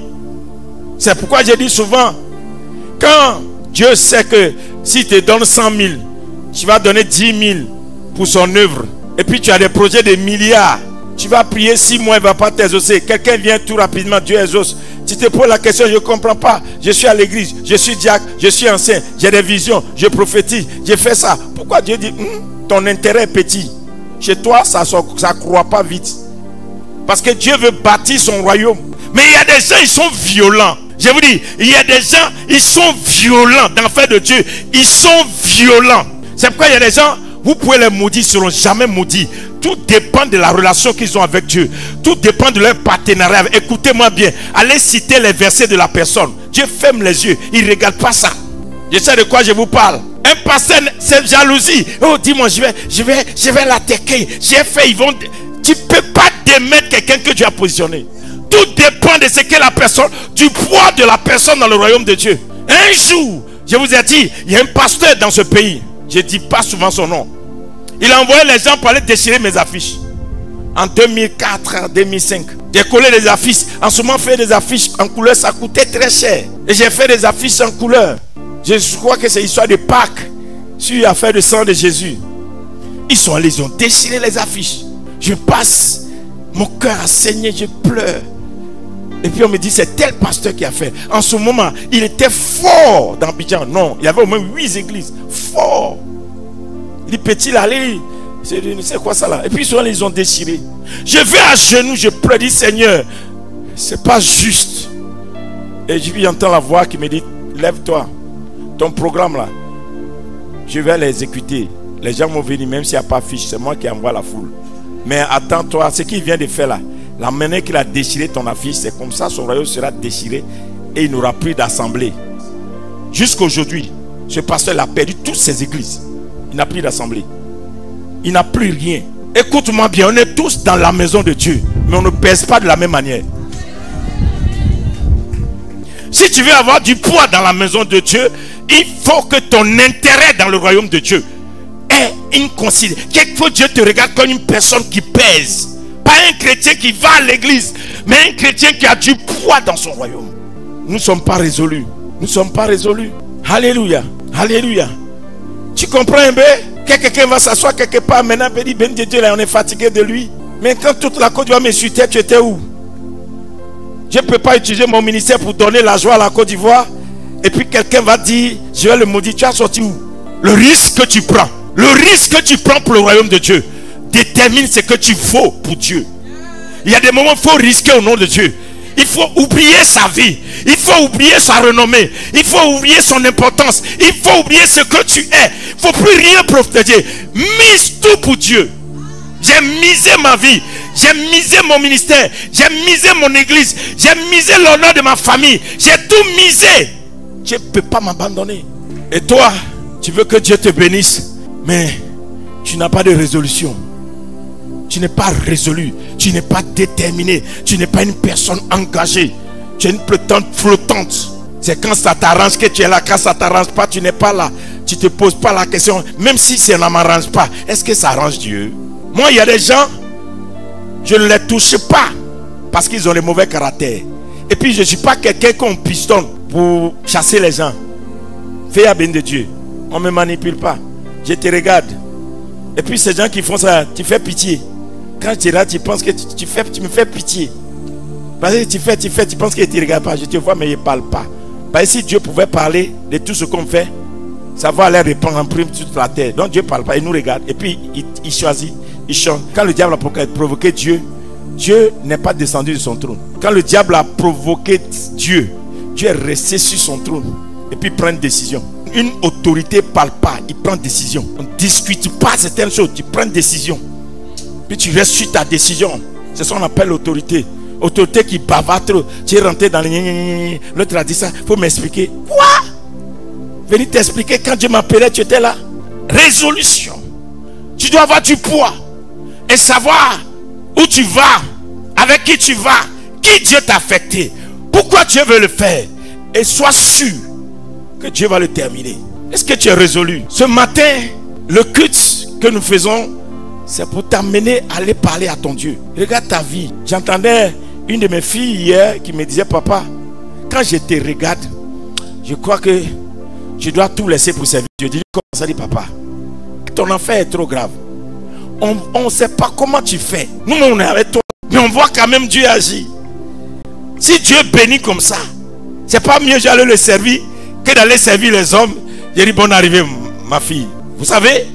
C'est pourquoi je dis souvent, quand Dieu sait que si tu te donnes 100 000, tu vas donner 10 000 pour son œuvre. Et puis tu as des projets de milliards. Tu vas prier 6 mois, il ne va pas t'exaucer. Quelqu'un vient tout rapidement, Dieu exauce. Tu te poses la question, je ne comprends pas. Je suis à l'église, je suis diacre, je suis ancien, j'ai des visions, je prophétise, je fais ça. Pourquoi Dieu dit, ton intérêt est petit. Chez toi, ça ne croît pas vite. Parce que Dieu veut bâtir son royaume. Mais il y a des gens, ils sont violents. Je vous dis, il y a des gens, ils sont violents dans l'affaire de Dieu. Ils sont violents. C'est pourquoi il y a des gens, vous pouvez les maudire, ils ne seront jamais maudits. Tout dépend de la relation qu'ils ont avec Dieu. Tout dépend de leur partenariat. Écoutez-moi bien. Allez citer les versets de la personne. Dieu ferme les yeux. Il ne regarde pas ça. Je sais de quoi je vous parle. Un pasteur, c'est jalousie. Oh, dis-moi, je vais l'attaquer. J'ai fait, ils vont... Tu ne peux pas démettre quelqu'un que Dieu a positionné. Tout dépend de ce que la personne, du poids de la personne dans le royaume de Dieu. Un jour, je vous ai dit, il y a un pasteur dans ce pays. Je ne dis pas souvent son nom. Il a envoyé les gens pour aller déchirer mes affiches. En 2004, 2005. J'ai collé des affiches. En ce moment, faire des affiches en couleur, ça coûtait très cher. Et j'ai fait des affiches en couleur. Je crois que c'est l'histoire de Pâques. Sur l'affaire de sang de Jésus. Ils sont allés, ils ont déchiré les affiches. Je passe. Mon cœur a saigné, je pleure. Et puis on me dit, c'est tel pasteur qui a fait. En ce moment, il était fort dans Abidjan. Non, il y avait au moins 8 églises. Fort. Les petits là, c'est quoi ça là? Et puis ils ont déchiré. Je vais à genoux, je pleure, dis Seigneur, c'est pas juste. Et je entends la voix qui me dit, lève-toi, ton programme là, je vais l'exécuter. Les gens vont venir, même s'il n'y a pas fiche, c'est moi qui envoie la foule. Mais attends-toi, ce qu'il vient de faire là, la manière qu'il a déchiré ton affiche, c'est comme ça, son royaume sera déchiré et il n'aura plus d'assemblée. Jusqu'aujourd'hui, ce pasteur a perdu toutes ses églises. Il n'a plus d'assemblée. Il n'a plus rien. Écoute-moi bien, on est tous dans la maison de Dieu, mais on ne pèse pas de la même manière. Si tu veux avoir du poids dans la maison de Dieu, il faut que ton intérêt dans le royaume de Dieu ait une considération. Quelquefois Dieu te regarde comme une personne qui pèse. Pas un chrétien qui va à l'église, mais un chrétien qui a du poids dans son royaume. Nous ne sommes pas résolus. Nous ne sommes pas résolus. Alléluia. Alléluia. Tu comprends un peu? Quelqu'un va s'asseoir quelque part maintenant et dire, ben Dieu, là, on est fatigué de lui. Mais quand toute la Côte d'Ivoire me suitait, tu étais où? Je ne peux pas utiliser mon ministère pour donner la joie à la Côte d'Ivoire. Et puis quelqu'un va dire, je vais le maudire. Tu as sorti où? Le risque que tu prends. Le risque que tu prends pour le royaume de Dieu détermine ce que tu vaux pour Dieu. Il y a des moments où il faut risquer au nom de Dieu. Il faut oublier sa vie. Il faut oublier sa renommée. Il faut oublier son importance. Il faut oublier ce que tu es. Il ne faut plus rien protéger. Mise tout pour Dieu. J'ai misé ma vie. J'ai misé mon ministère. J'ai misé mon église. J'ai misé l'honneur de ma famille. J'ai tout misé. Dieu ne peut pas m'abandonner. Et toi, tu veux que Dieu te bénisse, mais tu n'as pas de résolution. Tu n'es pas résolu. Tu n'es pas déterminé. Tu n'es pas une personne engagée. Tu es une flottante. C'est quand ça t'arrange que tu es là. Quand ça ne t'arrange pas, tu n'es pas là. Tu ne te poses pas la question. Même si ça ne m'arrange pas, est-ce que ça arrange Dieu? Moi, il y a des gens, je ne les touche pas parce qu'ils ont les mauvais caractères. Et puis, je ne suis pas quelqu'un qu'on pistonne pour chasser les gens. Fais la béni de Dieu. On ne me manipule pas. Je te regarde. Et puis, ces gens qui font ça, tu fais pitié. Quand tu es là, tu penses que tu me fais pitié. Parce que tu penses qu'il ne te regarde pas. Je te vois, mais il ne parle pas. Parce que si Dieu pouvait parler de tout ce qu'on fait, ça va aller répandre en prime toute la terre. Donc Dieu ne parle pas, il nous regarde. Et puis il choisit, il chante. Quand le diable a provoqué Dieu, Dieu n'est pas descendu de son trône. Quand le diable a provoqué Dieu, Dieu est resté sur son trône. Et puis il prend une décision. Une autorité ne parle pas, il prend une décision. On ne discute pas certaines choses, tu prends une décision. Puis tu restes sur ta décision. C'est ce qu'on appelle l'autorité. Autorité qui bavarde trop. Tu es rentré dans les... L'autre a dit ça, il faut m'expliquer. Quoi? Venir t'expliquer, quand Dieu m'appelait, tu étais là. Résolution. Tu dois avoir du poids. Et savoir où tu vas, avec qui tu vas, qui Dieu t'a affecté, pourquoi Dieu veut le faire. Et sois sûr que Dieu va le terminer. Est-ce que tu es résolu? Ce matin, le culte que nous faisons, c'est pour t'amener à aller parler à ton Dieu. Regarde ta vie. J'entendais une de mes filles hier qui me disait, papa, quand je te regarde, je crois que je dois tout laisser pour servir Dieu. Je dis, comment ça dit, papa? Ton affaire est trop grave. On ne sait pas comment tu fais. Nous, on est avec toi. Mais on voit quand même Dieu agir. Si Dieu bénit comme ça, c'est pas mieux d'aller le servir que d'aller servir les hommes. J'ai dit, bonne arrivée, ma fille. Vous savez,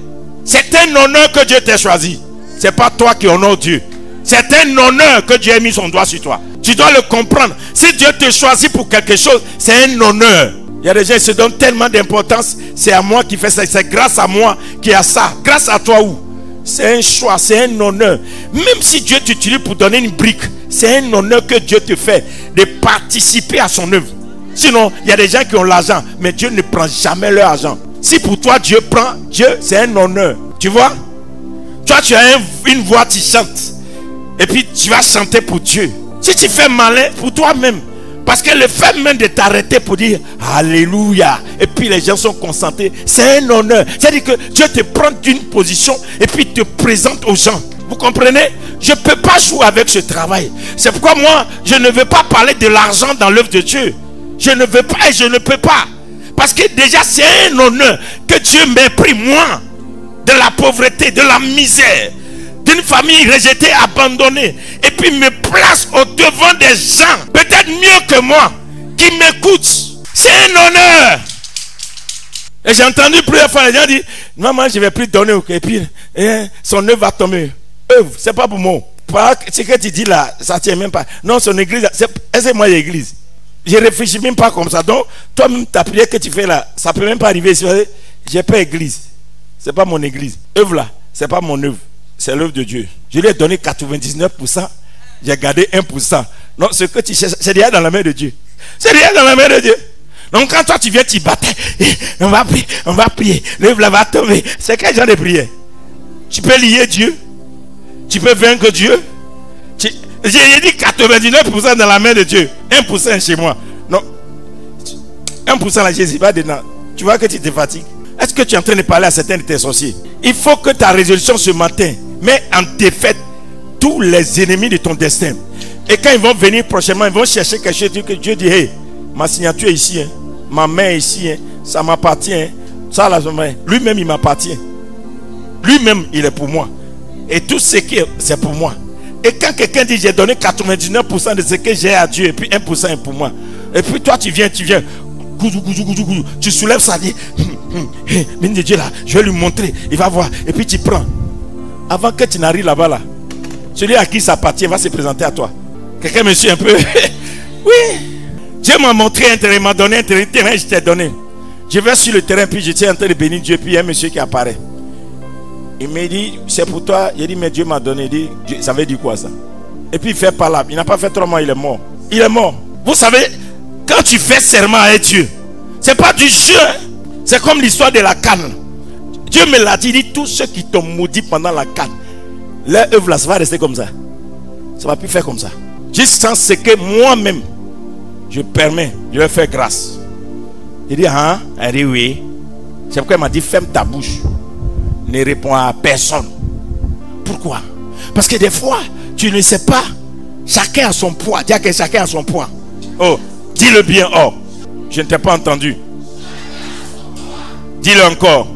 c'est un honneur que Dieu t'a choisi. C'est pas toi qui honore Dieu. C'est un honneur que Dieu a mis son doigt sur toi. Tu dois le comprendre. Si Dieu te choisit pour quelque chose, c'est un honneur. Il y a des gens qui se donnent tellement d'importance. C'est à moi qui fais ça. C'est grâce à moi qui a ça. Grâce à toi où? C'est un choix, c'est un honneur. Même si Dieu t'utilise pour donner une brique, c'est un honneur que Dieu te fait de participer à son œuvre. Sinon, il y a des gens qui ont l'argent, mais Dieu ne prend jamais leur argent. Si pour toi Dieu prend, Dieu c'est un honneur. Tu vois? Toi tu as une voix, tu chantes. Et puis tu vas chanter pour Dieu. Si tu fais malin pour toi-même, parce que le fait même de t'arrêter pour dire Alléluia, et puis les gens sont concentrés, c'est un honneur. C'est-à-dire que Dieu te prend d'une position et puis te présente aux gens. Vous comprenez? Je ne peux pas jouer avec ce travail. C'est pourquoi moi, je ne veux pas parler de l'argent dans l'œuvre de Dieu. Je ne veux pas et je ne peux pas. Parce que déjà c'est un honneur que Dieu m'ait pris, moi, de la pauvreté, de la misère, d'une famille rejetée, abandonnée, et puis me place au devant des gens, peut-être mieux que moi, qui m'écoutent. C'est un honneur. Et j'ai entendu plusieurs fois les gens dire, maman, je ne vais plus donner, et puis son œuvre va tomber. Œuvre, c'est pas pour moi. Ce que tu dis là, ça ne tient même pas. Non, son église, c'est moi l'église. Je ne réfléchis même pas comme ça. Donc, toi-même, ta prière que tu fais là, ça ne peut même pas arriver. J'ai pas église. Ce n'est pas mon église. Œuvre là, ce n'est pas mon œuvre. C'est l'œuvre de Dieu. Je lui ai donné 99%. J'ai gardé 1%. Non, ce que tu cherches, c'est déjà dans la main de Dieu. C'est déjà dans la main de Dieu. Donc, quand toi, tu viens, tu bats. On va prier. L'œuvre là va tomber. C'est quel genre de prière? Tu peux lier Dieu. Tu peux vaincre Dieu. J'ai dit 99% dans la main de Dieu. 1% chez moi. Non. 1% là, Jésus va dedans. Tu vois que tu te fatigues. Est-ce que tu es en train de parler à certains de tes sorciers? Il faut que ta résolution ce matin met en défaite tous les ennemis de ton destin. Et quand ils vont venir prochainement, ils vont chercher quelque chose que Dieu dit, hey, ma signature est ici, hein. Ma main est ici, hein. Ça m'appartient. Hein. Ça, là, lui-même, il m'appartient. Lui-même, il est pour moi. Et tout ce qui est, c'est pour moi. Et quand quelqu'un dit j'ai donné 99% de ce que j'ai à Dieu et puis 1% est pour moi. Et puis toi tu viens. Tu soulèves ça, dit, béni de Dieu là, je vais lui montrer, il va voir. Et puis tu prends. Avant que tu n'arrives là-bas là, celui à qui ça appartient va se présenter à toi. Quelqu'un me suit un peu? Oui. Dieu m'a montré un terrain, il m'a donné un terrain, je t'ai donné. Je vais sur le terrain, puis j'étais en train de bénir Dieu, puis il y a un monsieur qui apparaît. Il m'a dit, c'est pour toi. Il dit, mais Dieu m'a donné. Il dit, ça veut dire quoi ça? Et puis il fait par là. Il n'a pas fait 3 mois, il est mort. Il est mort. Vous savez, quand tu fais serment à Dieu, c'est pas du jeu. C'est comme l'histoire de la canne. Dieu me l'a dit, il dit, tous ceux qui t'ont maudit pendant la canne, leur œuvre là, ça va rester comme ça. Ça va plus faire comme ça. Jusqu'à ce que moi-même, je permets, je vais faire grâce. Il dit, hein? Elle dit oui. C'est pourquoi il m'a dit, ferme ta bouche. Ne réponds à personne. Pourquoi? Parce que des fois, tu ne sais pas. Chacun a son poids. Dis que chacun a son poids. Oh, dis-le bien. Oh, je ne t'ai pas entendu. Dis-le encore.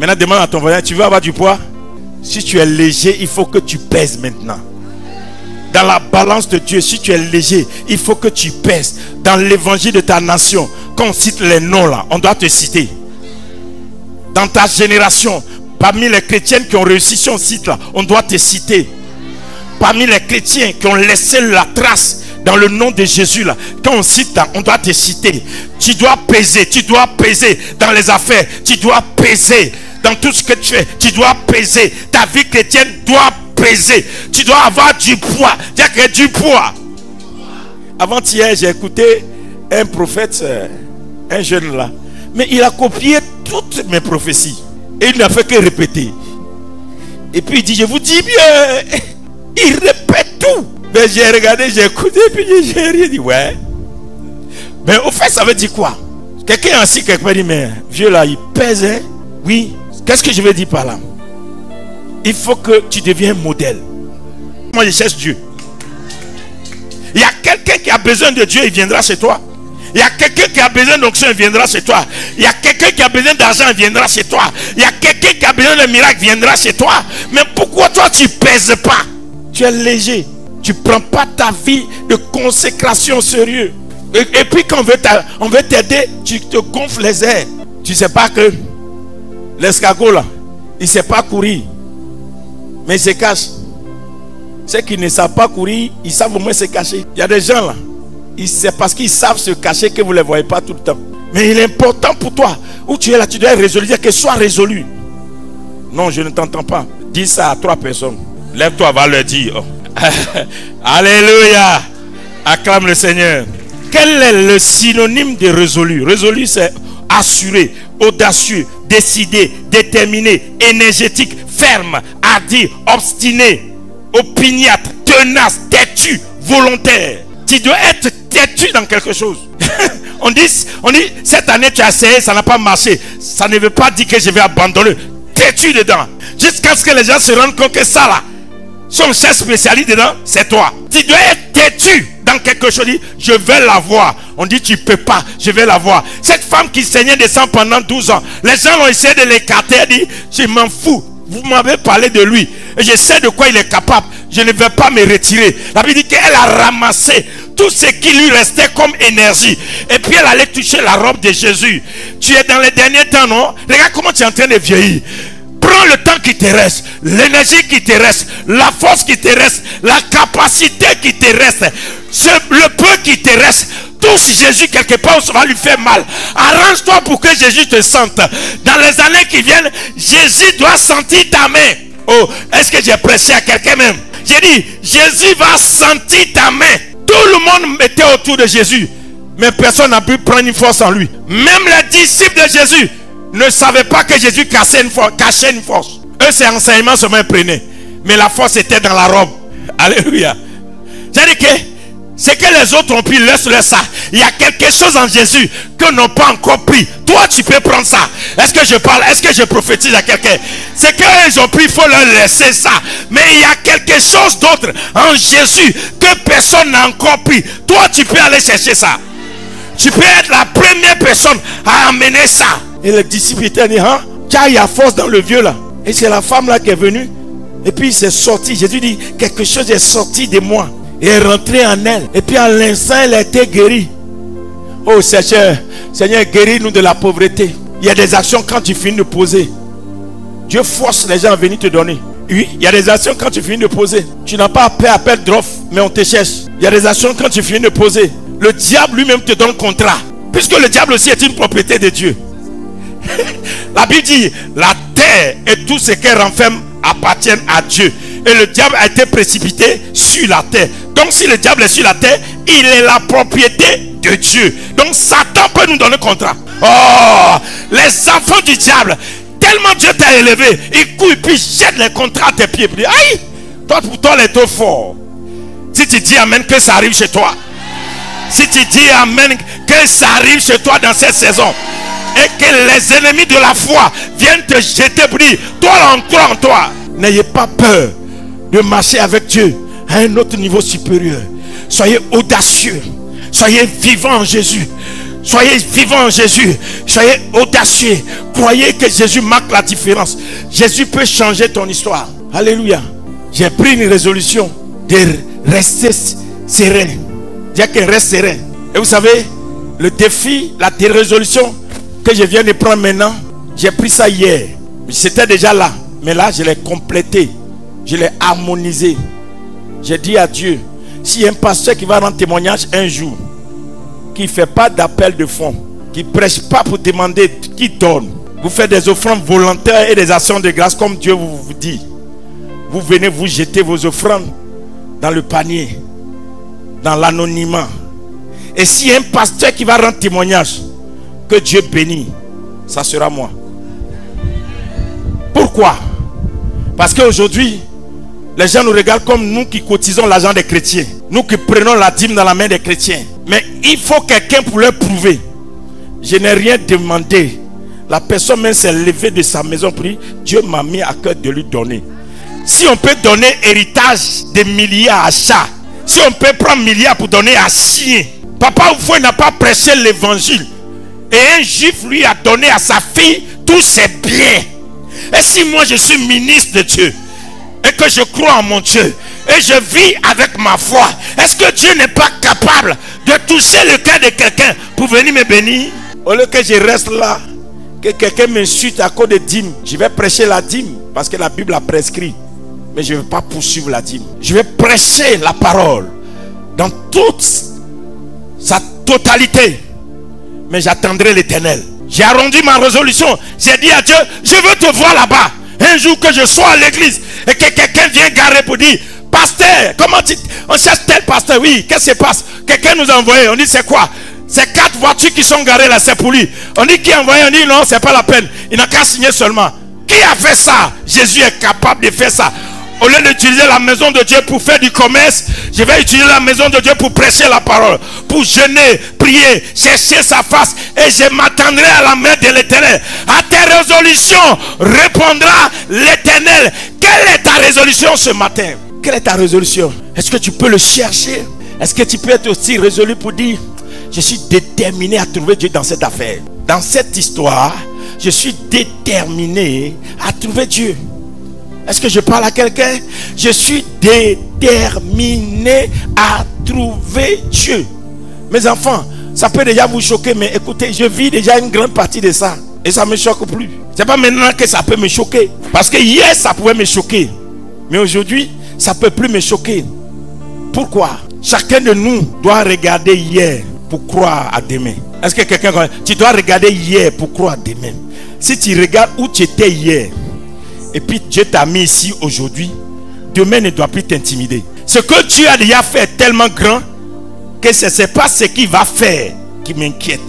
Maintenant, demande à ton voisin, tu veux avoir du poids? Si tu es léger, il faut que tu pèses maintenant. Dans la balance de Dieu, si tu es léger, il faut que tu pèses. Dans l'évangile de ta nation, quand on cite les noms là, on doit te citer. Dans ta génération, parmi les chrétiens qui ont réussi sur ce site là, on doit te citer. Parmi les chrétiens qui ont laissé la trace dans le nom de Jésus là, quand on cite là, on doit te citer. Tu dois peser dans les affaires, tu dois peser dans tout ce que tu fais, tu dois peser. Ta vie chrétienne doit peser. Tu dois avoir du poids. Dire que du poids. Avant-hier, j'ai écouté un prophète, un jeune là, mais il a copié toutes mes prophéties et il n'a fait que répéter. Et puis il dit, je vous dis bien, il répète tout. Mais j'ai regardé, j'ai écouté, puis j'ai rien dit. Ouais. Mais au fait, ça veut dire quoi? Quelqu'un assis quelque part dit, mais vieux là, il pèse, hein? Oui. Qu'est-ce que je veux dire par là? Il faut que tu deviennes modèle. Moi, je cherche Dieu. Il y a quelqu'un qui a besoin de Dieu, il viendra chez toi. Il y a quelqu'un qui a besoin d'onction, il viendra chez toi. Il y a quelqu'un qui a besoin d'argent, il viendra chez toi. Il y a quelqu'un qui a besoin de miracle, il viendra chez toi. Mais pourquoi toi, tu ne pèses pas? Tu es léger. Tu ne prends pas ta vie de consécration au sérieux. Et puis quand on veut t'aider, tu te gonfles les airs. Tu ne sais pas que l'escargot là, il ne sait pas courir. Mais il se cache. Ceux qui ne savent pas courir, ils savent au moins se cacher. Il y a des gens là, c'est parce qu'ils savent se cacher que vous ne les voyez pas tout le temps. Mais il est important pour toi. Où tu es là, tu dois être résolu. Dire que sois résolu. Non, je ne t'entends pas. Dis ça à 3 personnes. Lève-toi, va leur dire. Oh. Alléluia. Acclame le Seigneur. Quel est le synonyme de résolu? Résolu, c'est assuré, audacieux, décidé, déterminé, énergétique, ferme, hardi, obstiné, opiniâtre, tenace, têtu, volontaire. Tu dois être têtu dans quelque chose. on dit, cette année tu as essayé, ça n'a pas marché. Ça ne veut pas dire que je vais abandonner. Têtu dedans. Jusqu'à ce que les gens se rendent compte que ça là, son chef spécialiste dedans, c'est toi. Tu dois être têtu dans quelque chose. Je vais la voir. On dit tu peux pas, je vais la voir. Cette femme qui saignait de sang pendant 12 ans, les gens ont essayé de l'écarter. Elle dit, je m'en fous. Vous m'avez parlé de lui. Et je sais de quoi il est capable. Je ne vais pas me retirer. La Bible dit qu'elle a ramassé tout ce qui lui restait comme énergie. Et puis elle allait toucher la robe de Jésus. Tu es dans les derniers temps, non? Regarde comment tu es en train de vieillir. Prends le temps qui te reste, l'énergie qui te reste, la force qui te reste, la capacité qui te reste, le peu qui te reste. Touche Jésus quelque part où ça va lui faire mal. Arrange-toi pour que Jésus te sente. Dans les années qui viennent, Jésus doit sentir ta main. Oh, est-ce que j'ai prêché à quelqu'un même? J'ai dit, Jésus va sentir ta main. Tout le monde était autour de Jésus, mais personne n'a pu prendre une force en lui. Même les disciples de Jésus ne savaient pas que Jésus cachait une force. Eux, c'est enseignement seulement ils prenaient. Mais la force était dans la robe. Alléluia. J'ai dit que ce que les autres ont pris, laisse-le ça. Il y a quelque chose en Jésus que n'ont pas encore pris. Toi, tu peux prendre ça. Est-ce que je parle? Est-ce que je prophétise à quelqu'un? Ce qu'ils ont pris, il faut leur laisser ça. Mais il y a quelque chose d'autre en Jésus que personne n'a encore pris. Toi, tu peux aller chercher ça. Tu peux être la première personne à amener ça. Et le disciple était dit, hein? Car il y a force dans le vieux là. Et c'est la femme là qui est venue. Et puis il s'est sorti. Jésus dit, quelque chose est sorti de moi. Et est rentré en elle. Et puis à l'instant, elle a été guérie. Oh Seigneur, Seigneur, guéris-nous de la pauvreté. Il y a des actions quand tu finis de poser. Dieu force les gens à venir te donner. Oui, il y a des actions quand tu finis de poser. Tu n'as pas appel d'offre, mais on te cherche. Il y a des actions quand tu finis de poser. Le diable lui-même te donne contrat. Puisque le diable aussi est une propriété de Dieu. La Bible dit, la terre et tout ce qu'elle renferme appartiennent à Dieu. Et le diable a été précipité sur la terre. Donc si le diable est sur la terre, il est la propriété de Dieu. Donc Satan peut nous donner contrat. Oh, les enfants du diable, tellement Dieu t'a élevé, il court et puis jette les contrats à tes pieds. Puis, aïe, toi pour toi il est trop fort. Si tu dis amen, que ça arrive chez toi. Si tu dis amen, que ça arrive chez toi dans cette saison. Et que les ennemis de la foi viennent te jeter pour dire, toi là, on croit en toi. N'ayez pas peur de marcher avec Dieu à un autre niveau supérieur. Soyez audacieux. Soyez vivants en Jésus. Soyez vivants en Jésus. Soyez audacieux. Croyez que Jésus marque la différence. Jésus peut changer ton histoire. Alléluia. J'ai pris une résolution de rester serein. Dire que reste serein. Et vous savez, le défi, la résolution que je viens de prendre maintenant, j'ai pris ça hier. C'était déjà là. Mais là, je l'ai complété. Je l'ai harmonisé. J'ai dit à Dieu, s'il y a un pasteur qui va rendre témoignage un jour, qui ne fait pas d'appel de fonds, qui ne prêche pas pour demander, qui donne, vous faites des offrandes volontaires et des actions de grâce comme Dieu vous dit. Vous venez vous jeter vos offrandes dans le panier, dans l'anonymat. Et s'il y a un pasteur qui va rendre témoignage, que Dieu bénit, ça sera moi. Pourquoi? Parce qu'aujourd'hui, les gens nous regardent comme nous qui cotisons l'argent des chrétiens. Nous qui prenons la dîme dans la main des chrétiens. Mais il faut quelqu'un pour leur prouver. Je n'ai rien demandé. La personne même s'est levée de sa maison pour dire, Dieu m'a mis à cœur de lui donner. Si on peut donner héritage de milliards à chat, si on peut prendre milliards pour donner à chien, papa ou n'a pas prêché l'évangile. Et un juif lui a donné à sa fille tous ses biens. Et si moi je suis ministre de Dieu et que je crois en mon Dieu et je vis avec ma foi, est-ce que Dieu n'est pas capable de toucher le cœur de quelqu'un pour venir me bénir? Au lieu que je reste là, que quelqu'un m'insulte à cause de dîme, je vais prêcher la dîme parce que la Bible a prescrit. Mais je ne vais pas poursuivre la dîme. Je vais prêcher la parole dans toute sa totalité. Mais j'attendrai l'Éternel. J'ai arrondi ma résolution. J'ai dit à Dieu, je veux te voir là-bas. Un jour que je sois à l'église et que quelqu'un vienne garer pour dire, pasteur, comment on cherche tel pasteur? Oui, qu'est-ce qui se passe? Quelqu'un nous a envoyé. On dit, c'est quoi? C'est 4 voitures qui sont garées là, c'est pour lui. On dit, qui a envoyé? On dit, non, c'est pas la peine. Il n'a qu'à signer seulement. Qui a fait ça? Jésus est capable de faire ça. Au lieu d'utiliser la maison de Dieu pour faire du commerce, je vais utiliser la maison de Dieu pour prêcher la parole, pour jeûner, prier, chercher sa face. Et je m'attendrai à la main de l'Éternel. À tes résolutions répondra l'Éternel. Quelle est ta résolution ce matin? Quelle est ta résolution? Est-ce que tu peux le chercher? Est-ce que tu peux être aussi résolu pour dire, je suis déterminé à trouver Dieu dans cette affaire? Dans cette histoire, je suis déterminé à trouver Dieu. Est-ce que je parle à quelqu'un? Je suis déterminé à trouver Dieu. Mes enfants, ça peut déjà vous choquer, mais écoutez, je vis déjà une grande partie de ça. Et ça ne me choque plus. C'est pas maintenant que ça peut me choquer. Parce que hier, ça pouvait me choquer. Mais aujourd'hui, ça ne peut plus me choquer. Pourquoi? Chacun de nous doit regarder hier pour croire à demain. Est-ce que quelqu'un... Tu dois regarder hier pour croire à demain. Si tu regardes où tu étais hier, et puis Dieu t'a mis ici aujourd'hui, demain ne doit plus t'intimider. Ce que Dieu a déjà fait est tellement grand que ce n'est pas ce qu'il va faire qui m'inquiète.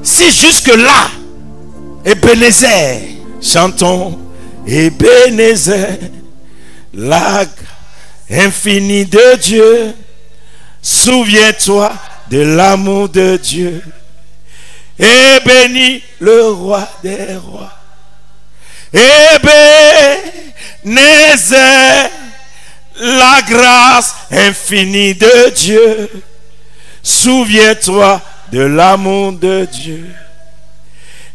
Si jusque-là, Ebenezer, chantons Ebenezer, la infinie de Dieu, souviens-toi de l'amour de Dieu et bénis le roi des rois. Ebenezer, la grâce infinie de Dieu, souviens-toi de l'amour de Dieu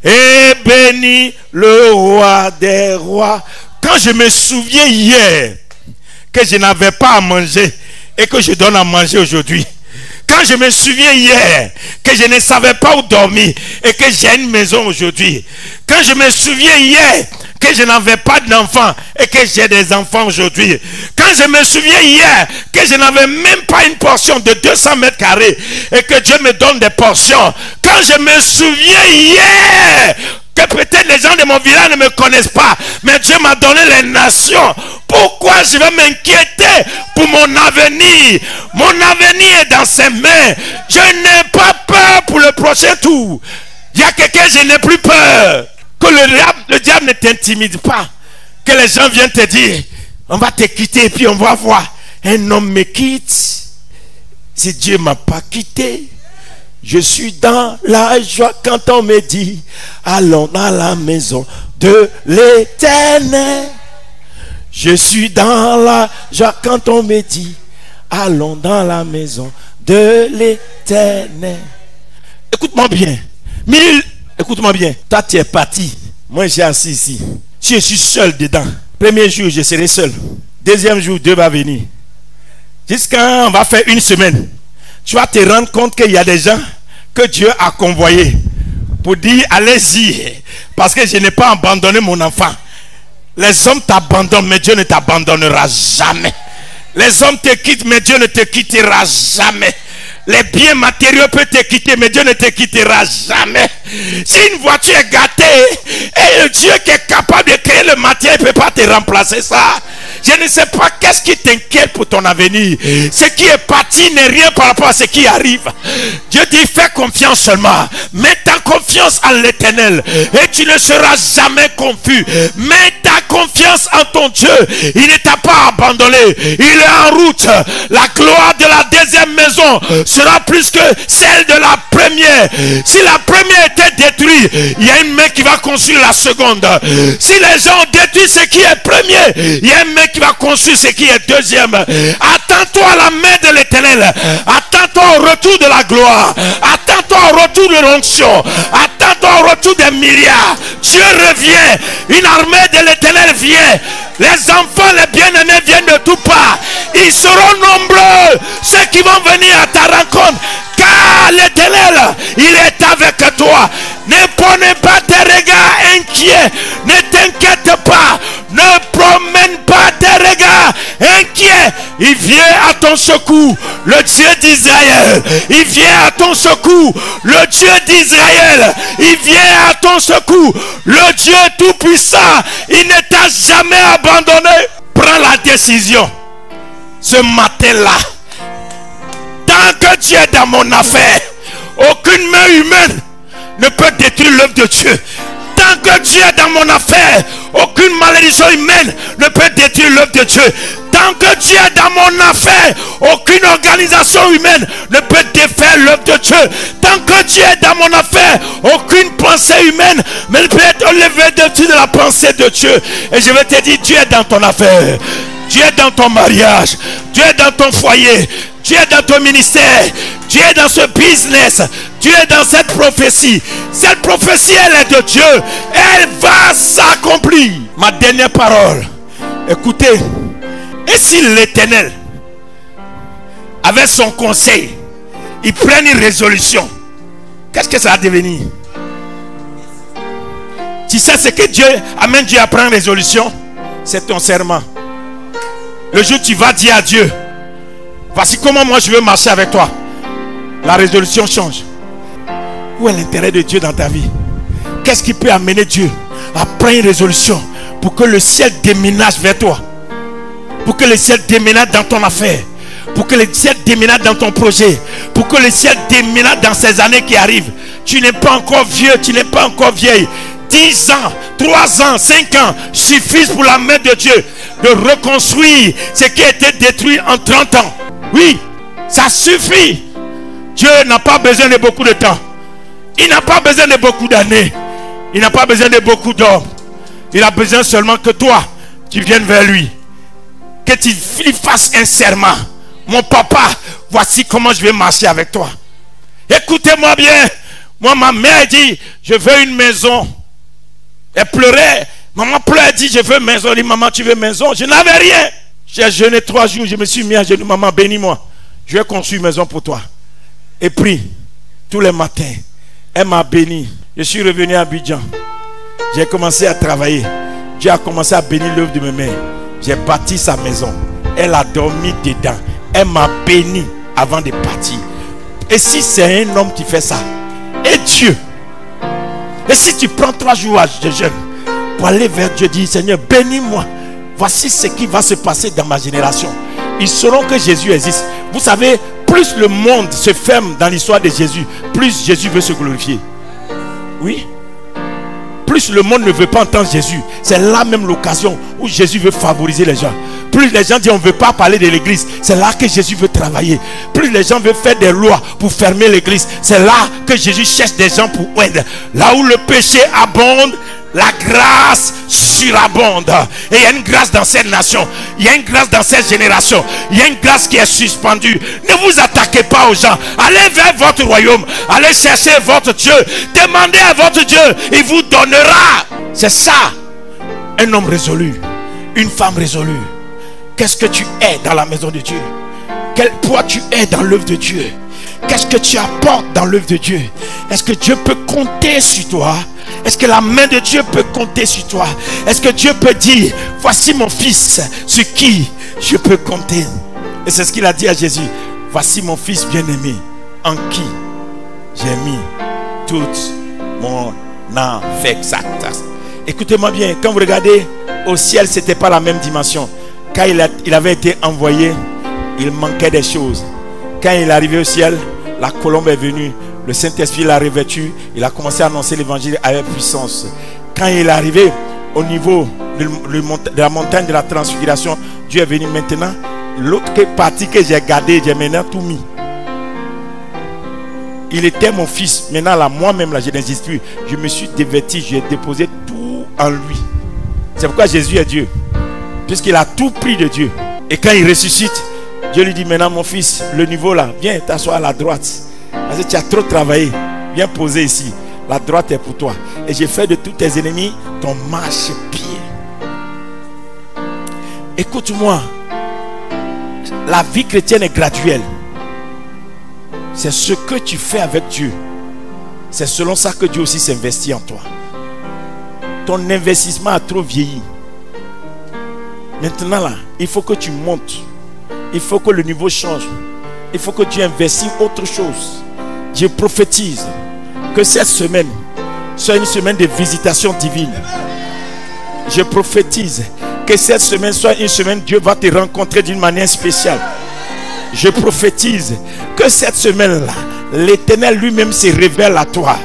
et bénis le roi des rois. Quand je me souviens hier que je n'avais pas à manger et que je donne à manger aujourd'hui, quand je me souviens hier que je ne savais pas où dormir et que j'ai une maison aujourd'hui, quand je me souviens hier que je n'avais pas d'enfants et que j'ai des enfants aujourd'hui, quand je me souviens hier que je n'avais même pas une portion de 200 mètres carrés et que Dieu me donne des portions, quand je me souviens hier que peut-être les gens de mon village ne me connaissent pas, mais Dieu m'a donné les nations, pourquoi je vais m'inquiéter pour mon avenir? Mon avenir est dans ses mains. Je n'ai pas peur pour le prochain tour. Il y a quelqu'un, je n'ai plus peur. Que le diable ne t'intimide pas. Que les gens viennent te dire, on va te quitter et puis on va voir. Un homme me quitte. Si Dieu ne m'a pas quitté, je suis dans la joie quand on me dit, allons dans la maison de l'Éternel. Je suis dans la joie quand on me dit, allons dans la maison de l'Éternel. Écoute-moi bien. Écoute-moi bien. Toi, tu es parti. Moi, j'ai assis ici. Si je suis seul dedans, premier jour, je serai seul. Deuxième jour, Dieu va venir. Jusqu'à on va faire une semaine. Tu vas te rendre compte qu'il y a des gens que Dieu a convoyés pour dire, allez-y. Parce que je n'ai pas abandonné mon enfant. Les hommes t'abandonnent, mais Dieu ne t'abandonnera jamais. Les hommes te quittent, mais Dieu ne te quittera jamais. Les biens matériaux peuvent te quitter, mais Dieu ne te quittera jamais. Si une voiture est gâtée, et le Dieu qui est capable de créer le matériel ne peut pas te remplacer ça. Je ne sais pas qu'est-ce qui t'inquiète pour ton avenir. Ce qui est parti n'est rien par rapport à ce qui arrive. Dieu dit, fais confiance seulement. Mets ta confiance en l'Éternel et tu ne seras jamais confus. Mets ta confiance en ton Dieu. Il ne t'a pas abandonné. Il est en route. La gloire de la deuxième maison sera plus que celle de la première. Si la première était détruite, il y a une main qui va construire la seconde. Si les gens détruisent ce qui est premier, il y a une main qui va construire ce qui est deuxième. Attends-toi à la main de l'Éternel. Attends-toi au retour de la gloire. Attends-toi au retour de l'onction. Attends-toi au retour des milliards. Dieu revient. Une armée de l'Éternel vient. Les enfants, les bien-aimés viennent de tout part. Ils seront nombreux, ceux qui vont venir à ta rencontre. Car l'Éternel, il est avec toi. Ne prenez pas tes regards inquiets. Ne t'inquiète pas. Ne promène pas tes regards inquiets. Il vient à ton secours. Le Dieu d'Israël. Il vient à ton secours. Le Dieu d'Israël. Il vient à ton secours. Le Dieu tout-puissant. Il ne t'a jamais abandonné. Prends la décision. Ce matin-là. Tant que tu es dans mon affaire, aucune main humaine ne peut détruire l'œuvre de Dieu. Tant que tu es dans mon affaire, aucune malédiction humaine ne peut détruire l'œuvre de Dieu. Tant que tu es dans mon affaire, aucune organisation humaine ne peut défaire l'œuvre de Dieu. Tant que tu es dans mon affaire, aucune pensée humaine ne peut être élevée au-dessus de la pensée de Dieu. Et je vais te dire, Dieu est dans ton affaire. Dieu est dans ton mariage. Dieu est dans ton foyer. Dieu est dans ton ministère. Dieu est dans ce business. Dieu est dans cette prophétie. Cette prophétie, elle est de Dieu. Elle va s'accomplir. Ma dernière parole. Écoutez. Et si l'Éternel, avec son conseil, il prend une résolution, qu'est-ce que ça va devenir? Tu sais ce que Dieu amène Dieu à prendre une résolution? C'est ton serment. Le jour où tu vas dire à Dieu, voici comment moi je veux marcher avec toi, la résolution change. Où est l'intérêt de Dieu dans ta vie? Qu'est-ce qui peut amener Dieu à prendre une résolution pour que le ciel déménage vers toi? Pour que le ciel déménage dans ton affaire. Pour que le ciel déménage dans ton projet. Pour que le ciel déménage dans ces années qui arrivent. Tu n'es pas encore vieux, tu n'es pas encore vieille. 10 ans, 3 ans, 5 ans suffisent pour la main de Dieu de reconstruire ce qui a été détruit en 30 ans. Oui, ça suffit. Dieu n'a pas besoin de beaucoup de temps. Il n'a pas besoin de beaucoup d'années. Il n'a pas besoin de beaucoup d'hommes. Il a besoin seulement que toi, tu viennes vers lui. Que tu fasses un serment. Mon papa, voici comment je vais marcher avec toi. Écoutez-moi bien. Moi, ma mère dit, je veux une maison. Elle pleurait. Maman pleurait, elle dit, je veux une maison. Elle dit, maman, tu veux une maison? Je n'avais rien. J'ai jeûné 3 jours. Je me suis mis à genoux. Maman, bénis-moi. Je vais construire une maison pour toi. et prie tous les matins. Elle m'a béni. Je suis revenu à Abidjan. J'ai commencé à travailler. Dieu a commencé à bénir l'œuvre de mes mains. J'ai bâti sa maison. Elle a dormi dedans. Elle m'a béni avant de partir. Et si c'est un homme qui fait ça, et Dieu, et si tu prends 3 jours de jeûne pour aller vers Dieu, dis Seigneur, bénis-moi. Voici ce qui va se passer dans ma génération. Ils sauront que Jésus existe. Vous savez, plus le monde se ferme dans l'histoire de Jésus, plus Jésus veut se glorifier. Oui. Plus le monde ne veut pas entendre Jésus, c'est là même l'occasion où Jésus veut favoriser les gens. Plus les gens disent on ne veut pas parler de l'église, c'est là que Jésus veut travailler. Plus les gens veulent faire des lois pour fermer l'église, c'est là que Jésus cherche des gens pour aider. Là où le péché abonde, la grâce surabonde. Et il y a une grâce dans cette nation, il y a une grâce dans cette génération, il y a une grâce qui est suspendue. Ne vous attaquez pas aux gens. Allez vers votre royaume, allez chercher votre Dieu, demandez à votre Dieu, il vous donnera. C'est ça, un homme résolu, une femme résolue. Qu'est-ce que tu es dans la maison de Dieu? Quel poids tu es dans l'œuvre de Dieu? Qu'est-ce que tu apportes dans l'œuvre de Dieu? Est-ce que Dieu peut compter sur toi? Est-ce que la main de Dieu peut compter sur toi? Est-ce que Dieu peut dire, voici mon fils sur qui je peux compter? Et c'est ce qu'il a dit à Jésus. Voici mon fils bien-aimé en qui j'ai mis toute mon affection. Écoutez-moi bien, quand vous regardez au ciel, ce n'était pas la même dimension. Quand il avait été envoyé, il manquait des choses. Quand il est arrivé au ciel, la colombe est venue, le Saint-Esprit l'a revêtu, il a commencé à annoncer l'évangile avec puissance. Quand il est arrivé au niveau de la montagne de la transfiguration, Dieu est venu maintenant. L'autre partie que j'ai gardée, j'ai maintenant tout mis. Il était mon fils. Maintenant là, moi-même là, je n'existe plus. Je me suis dévêti, j'ai déposé tout en lui. C'est pourquoi Jésus est Dieu. Puisqu'il a tout pris de Dieu. Et quand il ressuscite, Dieu lui dit maintenant mon fils, le niveau là, viens t'asseoir à la droite. Parce que tu as trop travaillé. Viens poser ici. La droite est pour toi. Et j'ai fait de tous tes ennemis ton marchepied. Écoute-moi. La vie chrétienne est graduelle. C'est ce que tu fais avec Dieu. C'est selon ça que Dieu aussi s'investit en toi. Ton investissement a trop vieilli. Maintenant là, il faut que tu montes. Il faut que le niveau change. Il faut que tu investisses autre chose. Je prophétise que cette semaine soit une semaine de visitation divine. Je prophétise que cette semaine soit une semaine où Dieu va te rencontrer d'une manière spéciale. Je prophétise que cette semaine-là, l'Éternel lui-même se révèle à toi.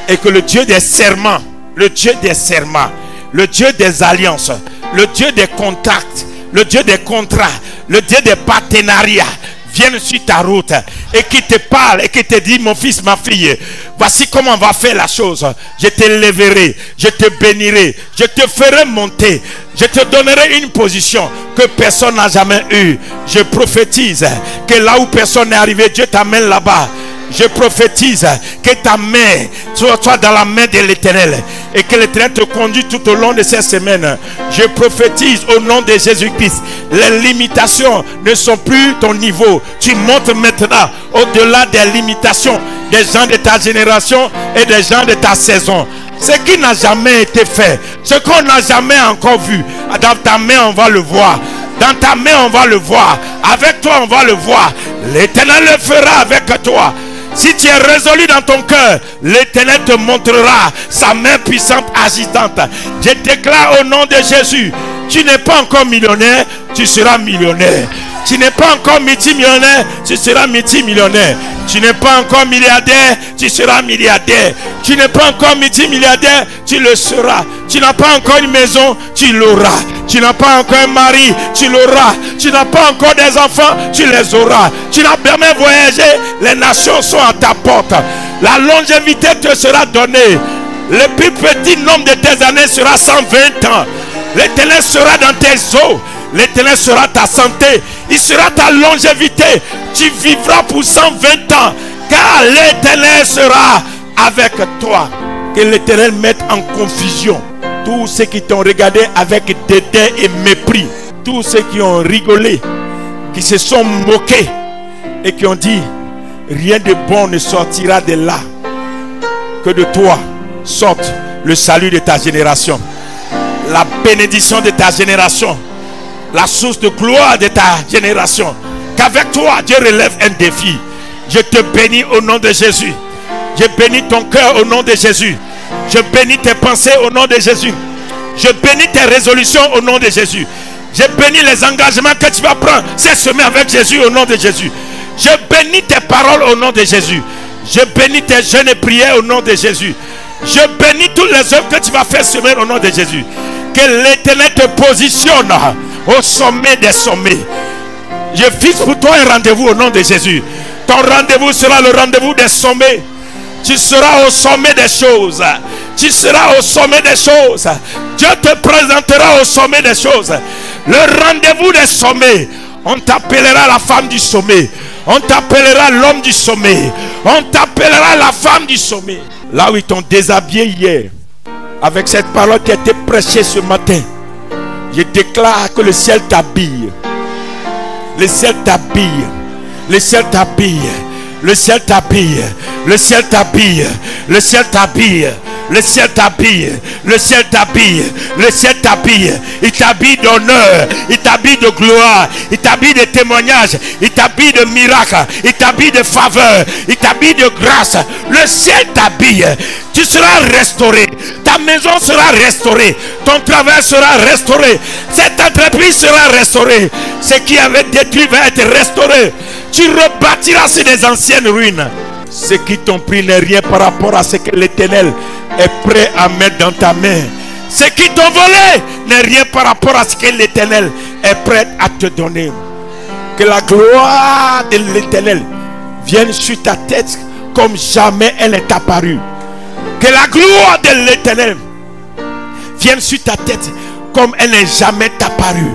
Et que le Dieu des serments, le Dieu des serments, le Dieu des alliances, le Dieu des contacts, le Dieu des contrats, le Dieu des partenariats vienne sur ta route et qui te parle et qui te dit mon fils, ma fille, voici comment on va faire la chose. Je te lèverai, je te bénirai, je te ferai monter, je te donnerai une position que personne n'a jamais eue. Je prophétise que là où personne n'est arrivé, Dieu t'amène là-bas. Je prophétise que ta main soit dans la main de l'Éternel et que l'Éternel te conduit tout au long de cette semaine. Je prophétise au nom de Jésus-Christ. Les limitations ne sont plus ton niveau. Tu montes maintenant au-delà des limitations des gens de ta génération et des gens de ta saison. Ce qui n'a jamais été fait, ce qu'on n'a jamais encore vu, dans ta main on va le voir. Dans ta main on va le voir. Avec toi on va le voir. L'Éternel le fera avec toi. Si tu es résolu dans ton cœur, l'Éternel te montrera sa main puissante agitante. Je déclare au nom de Jésus, tu n'es pas encore millionnaire, tu seras millionnaire. Tu n'es pas encore multimillionnaire, tu seras multimillionnaire. Tu n'es pas encore milliardaire, tu seras milliardaire. Tu n'es pas encore multimilliardaire, tu le seras. Tu n'as pas encore une maison, tu l'auras. Tu n'as pas encore un mari, tu l'auras. Tu n'as pas encore des enfants, tu les auras. Tu n'as jamais voyagé, les nations sont à ta porte. La longévité te sera donnée. Le plus petit nombre de tes années sera 120 ans. L'Éternel sera dans tes os. L'Éternel sera ta santé. Il sera ta longévité. Tu vivras pour 120 ans. Car l'Éternel sera avec toi. Que l'Éternel mette en confusion tous ceux qui t'ont regardé avec dédain et mépris. Tous ceux qui ont rigolé, qui se sont moqués et qui ont dit rien de bon ne sortira de là. Que de toi sorte le salut de ta génération, la bénédiction de ta génération, la source de gloire de ta génération. Qu'avec toi, Dieu relève un défi. Je te bénis au nom de Jésus. Je bénis ton cœur au nom de Jésus. Je bénis tes pensées au nom de Jésus. Je bénis tes résolutions au nom de Jésus. Je bénis les engagements que tu vas prendre, c'est semé avec Jésus au nom de Jésus. Je bénis tes paroles au nom de Jésus. Je bénis tes jeûnes et prières au nom de Jésus. Je bénis toutes les œuvres que tu vas faire semer au nom de Jésus. Que l'Éternel te positionne au sommet des sommets. Je fixe pour toi un rendez-vous au nom de Jésus. Ton rendez-vous sera le rendez-vous des sommets. Tu seras au sommet des choses. Tu seras au sommet des choses. Dieu te présentera au sommet des choses. Le rendez-vous des sommets. On t'appellera la femme du sommet. On t'appellera l'homme du sommet. On t'appellera la femme du sommet. Là où ils t'ont déshabillé hier, avec cette parole qui a été prêchée ce matin, je déclare que le ciel t'habille. Le ciel t'habille. Le ciel t'habille. Le ciel t'habille. Le ciel t'habille. Le ciel t'habille. Le ciel t'habille. Le ciel t'habille. Le ciel t'habille. Il t'habille d'honneur. Il t'habille de gloire. Il t'habille de témoignages. Il t'habille de miracles. Il t'habille de faveur. Il t'habille de grâce. Le ciel t'habille. Tu seras restauré. Ta maison sera restaurée. Ton travail sera restauré. Cette entreprise sera restaurée. Ce qui avait détruit va être restauré. Tu rebâtiras sur des anciennes ruines. Ce qui t'ont pris n'est rien par rapport à ce que l'Éternel est prêt à mettre dans ta main. Ce qui t'ont volé n'est rien par rapport à ce que l'Éternel est prêt à te donner. Que la gloire de l'Éternel vienne sur ta tête comme jamais elle est apparue. Que la gloire de l'Éternel vienne sur ta tête comme elle n'est jamais apparue.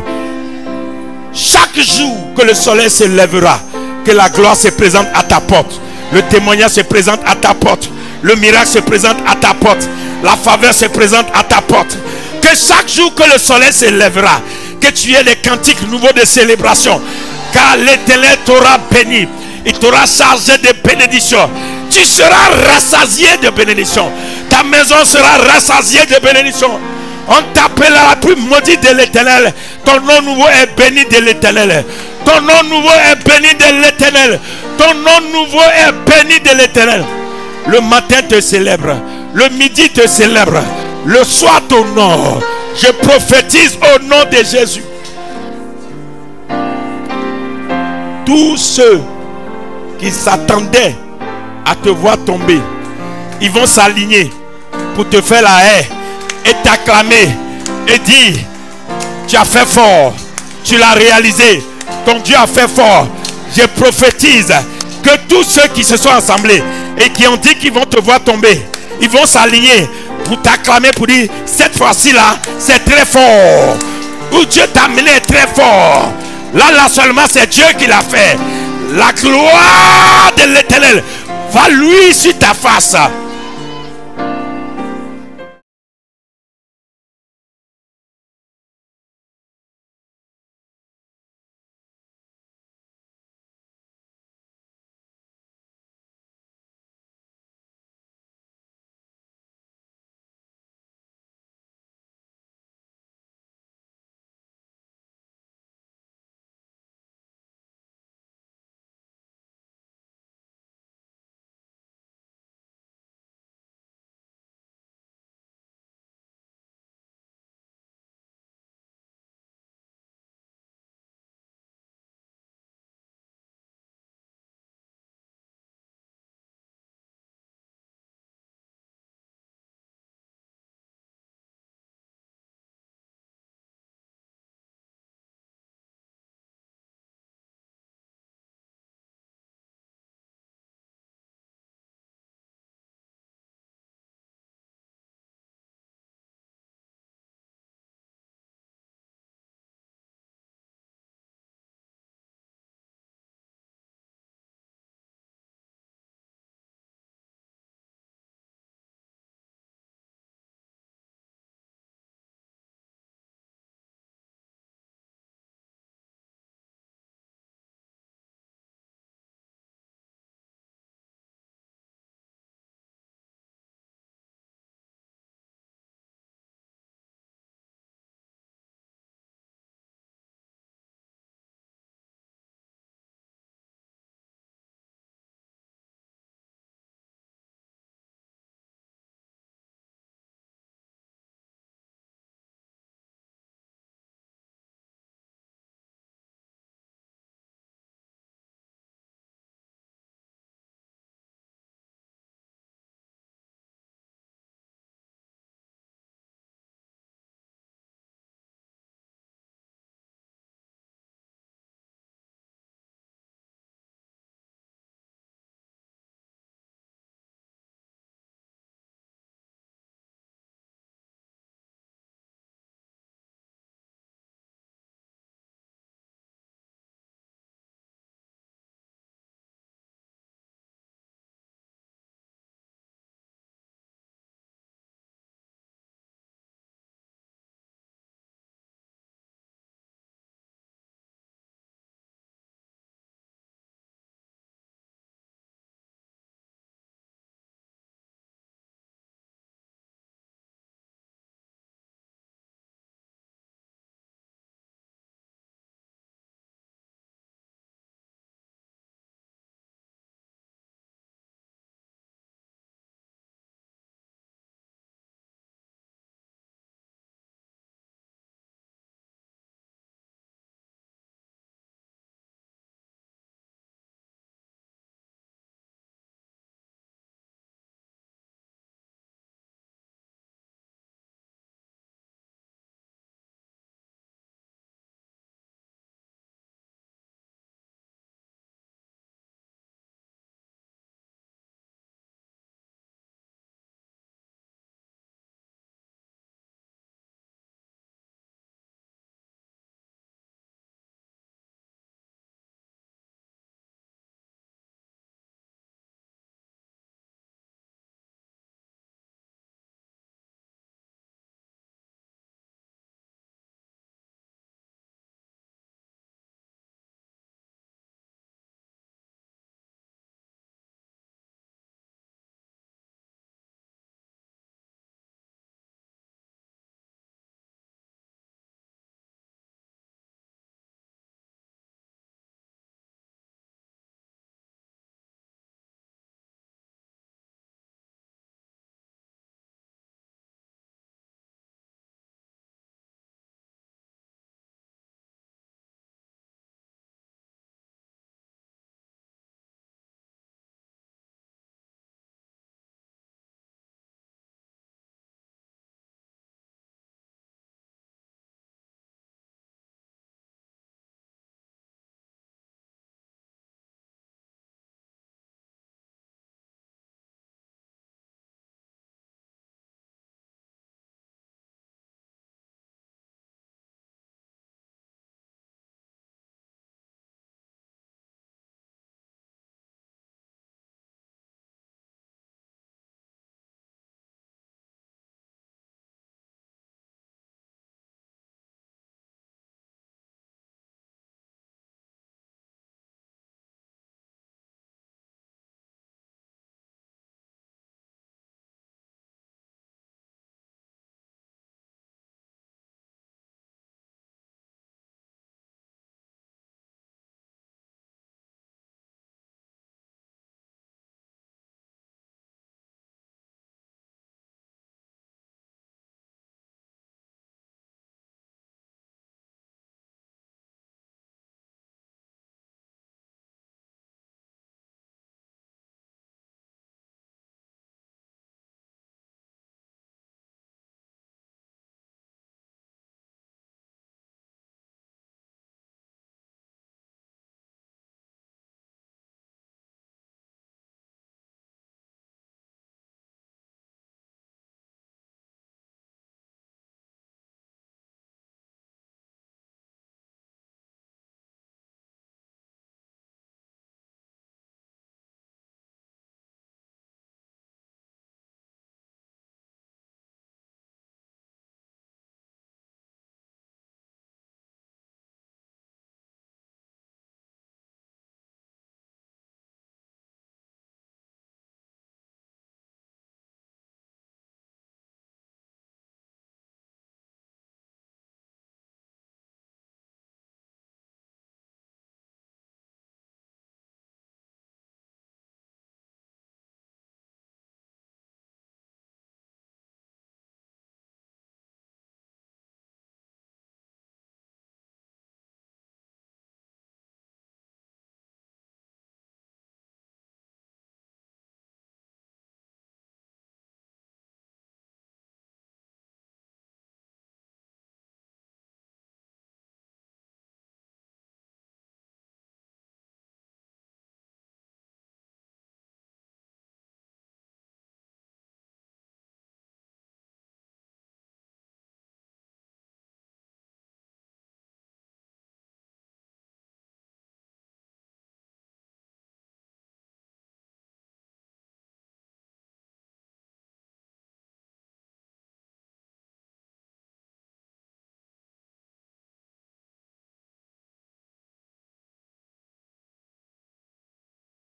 Chaque jour que le soleil se lèvera, que la gloire se présente à ta porte. Le témoignage se présente à ta porte. Le miracle se présente à ta porte. La faveur se présente à ta porte. Que chaque jour que le soleil se lèvera, que tu aies des cantiques nouveaux de célébration. Car l'Éternel t'aura béni. Il t'aura chargé de bénédictions. Tu seras rassasié de bénédictions. Ta maison sera rassasiée de bénédictions. On t'appellera la plus maudite de l'Éternel. Ton nom nouveau est béni de l'Éternel. Ton nom nouveau est béni de l'Éternel. Ton nom nouveau est béni de l'Éternel. Le matin te célèbre. Le midi te célèbre. Le soir t'honore. Je prophétise au nom de Jésus. Tous ceux qui s'attendaient à te voir tomber, ils vont s'aligner pour te faire la haie et t'acclamer et dire: tu as fait fort, tu l'as réalisé, ton Dieu a fait fort. Je prophétise que tous ceux qui se sont assemblés et qui ont dit qu'ils vont te voir tomber, ils vont s'aligner pour t'acclamer, pour dire: cette fois-ci là, c'est très fort. Où Dieu t'a amené est très fort. Là seulement c'est Dieu qui l'a fait. La gloire de l'Éternel va luire sur ta face.